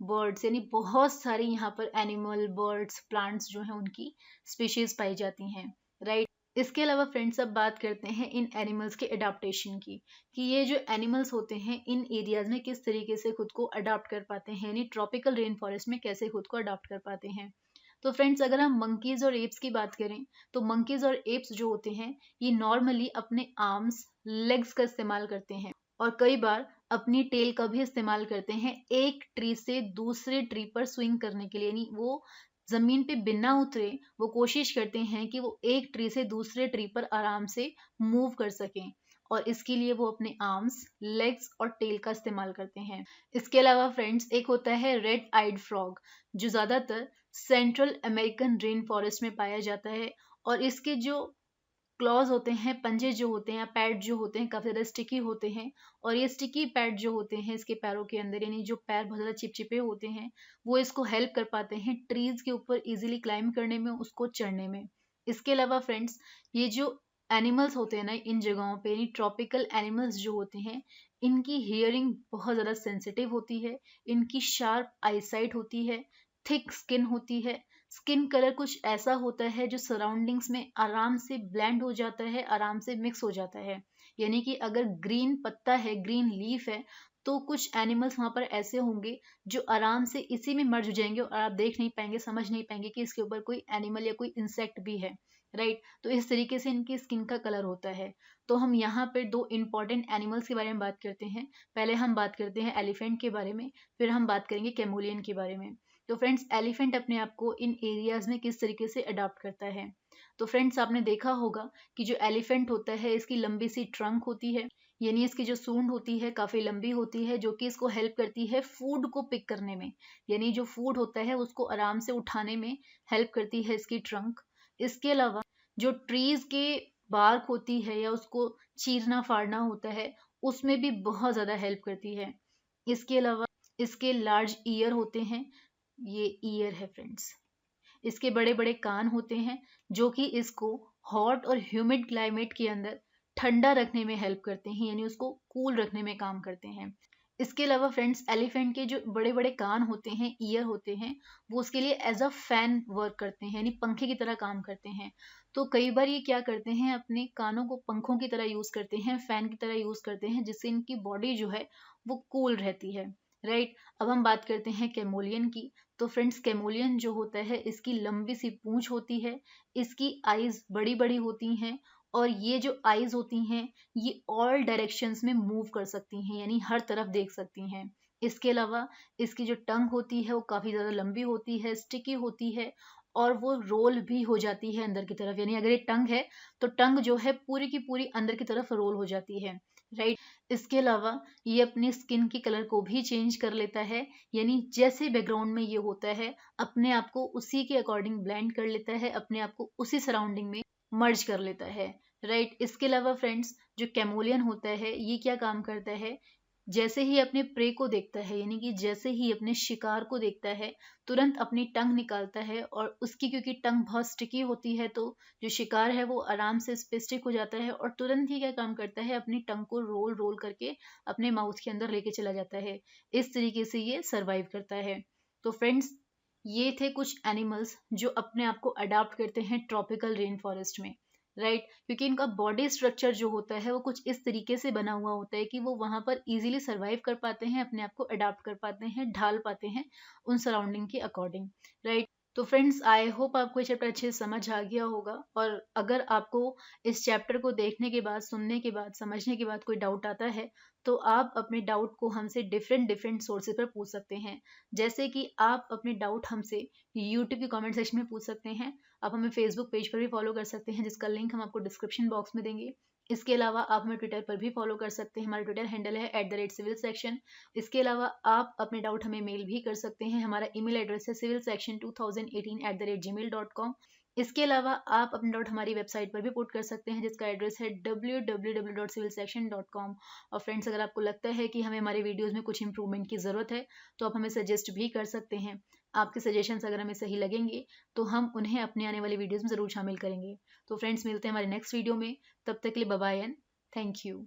birds, यानी बहुत सारी यहाँ पर एनिमल, बर्ड्स, प्लांट्स जो हैं उनकी स्पीशीज पाई जाती हैं, राइट। इसके अलावा फ्रेंड्स अब बात करते हैं इन एनिमल्स के अडाप्टेशन की, कि ये जो एनिमल्स होते हैं इन एरियाज में किस तरीके से खुद को अडाप्ट कर पाते हैं, यानी ट्रॉपिकल रेन फॉरेस्ट में कैसे खुद को अडाप्ट कर पाते हैं। तो फ्रेंड्स अगर हम मंकीज और एप्स की बात करें तो मंकीज और एप्स जो होते हैं ये नॉर्मली अपने आर्म्स, लेग्स का इस्तेमाल करते हैं और कई बार अपनी टेल का भी इस्तेमाल करते हैं एक ट्री से दूसरे ट्री पर स्विंग करने के लिए, यानी वो जमीन पे बिना उतरे वो कोशिश करते हैं कि वो एक ट्री से दूसरे ट्री पर आराम से मूव कर सकें। और इसके लिए वो अपने आर्म्स, लेग्स और टेल का इस्तेमाल करते हैं। इसके अलावा फ्रेंड्स एक होता है रेड आइड फ्रॉग, जो ज़्यादातर सेंट्रल अमेरिकन रेन फॉरेस्ट में पाया जाता है, और इसके जो क्लॉज होते हैं, पंजे जो होते हैं या पैड जो होते हैं, काफ़ी ज़्यादा स्टिकी होते हैं। और ये स्टिकी पैड जो होते हैं इसके पैरों के अंदर, यानी जो पैर बहुत ज़्यादा चिपचिपे होते हैं, वो इसको हेल्प कर पाते हैं ट्रीज के ऊपर इजीली क्लाइंब करने में, उसको चढ़ने में। इसके अलावा फ्रेंड्स ये जो एनिमल्स होते हैं ना इन जगहों पे, यानी ट्रॉपिकल एनिमल्स जो होते हैं, इनकी हियरिंग बहुत ज़्यादा सेंसिटिव होती है, इनकी शार्प आईसाइट होती है, थिक स्किन होती है, स्किन कलर कुछ ऐसा होता है जो सराउंडिंग्स में आराम से ब्लेंड हो जाता है, आराम से मिक्स हो जाता है। यानी कि अगर ग्रीन पत्ता है, ग्रीन लीफ है, तो कुछ एनिमल्स वहां पर ऐसे होंगे जो आराम से इसी में मर्ज हो जाएंगे और आप देख नहीं पाएंगे, समझ नहीं पाएंगे कि इसके ऊपर कोई एनिमल या कोई इंसेक्ट भी है। राइट, तो इस तरीके से इनकी स्किन का कलर होता है। तो हम यहाँ पर दो इंपॉर्टेंट एनिमल्स के बारे में बात करते हैं। पहले हम बात करते हैं एलिफेंट के बारे में, फिर हम बात करेंगे कैमोलियन के बारे में। तो फ्रेंड्स एलिफेंट अपने आप को इन एरियाज में किस तरीके से अडॉप्ट करता है। तो फ्रेंड्स आपने देखा होगा कि जो एलिफेंट होता है इसकी लंबी सी ट्रंक होती है, यानी इसकी जो सूंड होती है काफी लंबी होती है, जो कि इसको हेल्प करती है फूड को पिक करने में, यानी जो फूड होता है उसको आराम से उठाने में हेल्प करती है इसकी ट्रंक। इसके अलावा जो ट्रीज के बार्क होती है या उसको चीरना फाड़ना होता है, उसमें भी बहुत ज्यादा हेल्प करती है। इसके अलावा इसके लार्ज ईयर होते हैं, ये ईयर है फ्रेंड्स। इसके बड़े बड़े कान होते हैं जो कि इसको हॉट और ह्यूमिड क्लाइमेट के अंदर ठंडा रखने में हेल्प करते हैं, यानी उसको कूल रखने में काम करते हैं। इसके अलावा फ्रेंड्स एलिफेंट के जो बड़े बड़े कान होते हैं, ईयर होते हैं, वो उसके लिए एज अ फैन वर्क करते हैं, यानी पंखे की तरह काम करते हैं। तो कई बार ये क्या करते हैं, अपने कानों को पंखों की तरह यूज करते हैं, फैन की तरह यूज करते हैं, जिससे इनकी बॉडी जो है वो कूल रहती है। राइट, अब हम बात करते हैं कैमोलियन की। तो फ्रेंड्स कैमोलियन जो होता है इसकी लंबी सी पूंछ होती है, इसकी आईज बड़ी बड़ी होती हैं, और ये जो आईज होती हैं ये ऑल डायरेक्शंस में मूव कर सकती हैं, यानी हर तरफ देख सकती हैं। इसके अलावा इसकी जो टंग होती है वो काफी ज्यादा लंबी होती है, स्टिकी होती है, और वो रोल भी हो जाती है अंदर की तरफ, यानी अगर ये टंग है तो टंग जो है पूरी की पूरी अंदर की तरफ रोल हो जाती है। राइट, इसके अलावा ये अपनी स्किन की कलर को भी चेंज कर लेता है, यानी जैसे बैकग्राउंड में ये होता है अपने आप को उसी के अकॉर्डिंग ब्लेंड कर लेता है, अपने आप को उसी सराउंडिंग में मर्ज कर लेता है। राइट, इसके अलावा फ्रेंड्स जो कैमोलियन होता है ये क्या काम करता है, जैसे ही अपने प्रे को देखता है, यानी कि जैसे ही अपने शिकार को देखता है, तुरंत अपनी टंग निकालता है, और उसकी क्योंकि टंग बहुत स्टिकी होती है तो जो शिकार है वो आराम से इस पे स्टिक हो जाता है, और तुरंत ही क्या काम करता है, अपनी टंग को रोल रोल करके अपने माउथ के अंदर लेके चला जाता है। इस तरीके से ये सरवाइव करता है। तो फ्रेंड्स ये थे कुछ एनिमल्स जो अपने आप को अडाप्ट करते हैं ट्रॉपिकल रेन फॉरेस्ट में। राइट, क्योंकि इनका बॉडी स्ट्रक्चर जो होता है वो कुछ इस तरीके से बना हुआ होता है कि वो वहां पर इजीली सरवाइव कर पाते हैं, अपने आप को अडाप्ट कर पाते हैं, ढाल पाते हैं उन सराउंडिंग के अकॉर्डिंग। राइट, तो फ्रेंड्स आई होप आपको ये चैप्टर अच्छे से समझ आ गया होगा, और अगर आपको इस चैप्टर को देखने के बाद, सुनने के बाद, समझने के बाद कोई डाउट आता है तो आप अपने डाउट को हमसे डिफरेंट डिफरेंट सोर्सेज पर पूछ सकते हैं। जैसे कि आप अपने डाउट हमसे यूट्यूब के कमेंट सेक्शन में पूछ सकते हैं, आप हमें फेसबुक पेज पर भी फॉलो कर सकते हैं जिसका लिंक हम आपको डिस्क्रिप्शन बॉक्स में देंगे। इसके अलावा आप हमें ट्विटर पर भी फॉलो कर सकते हैं, हमारा ट्विटर हैंडल है @civilsection। इसके अलावा आप अपने डाउट हमें मेल भी कर सकते हैं, हमारा ईमेल एड्रेस है civilsection2018@gmail.com। इसके अलावा आप अपने डाउट हमारी वेबसाइट पर भी पुट कर सकते हैं जिसका एड्रेस है www.civilsection.com। और फ्रेंड्स अगर आपको लगता है कि हमें हमारे वीडियोस में कुछ इंप्रूवमेंट की ज़रूरत है तो आप हमें सजेस्ट भी कर सकते हैं। आपके सजेशंस अगर हमें सही लगेंगे तो हम उन्हें अपने आने वाली वीडियोस में ज़रूर शामिल करेंगे। तो फ्रेंड्स मिलते हैं हमारे नेक्स्ट वीडियो में, तब तक के लिए bye bye and thank you.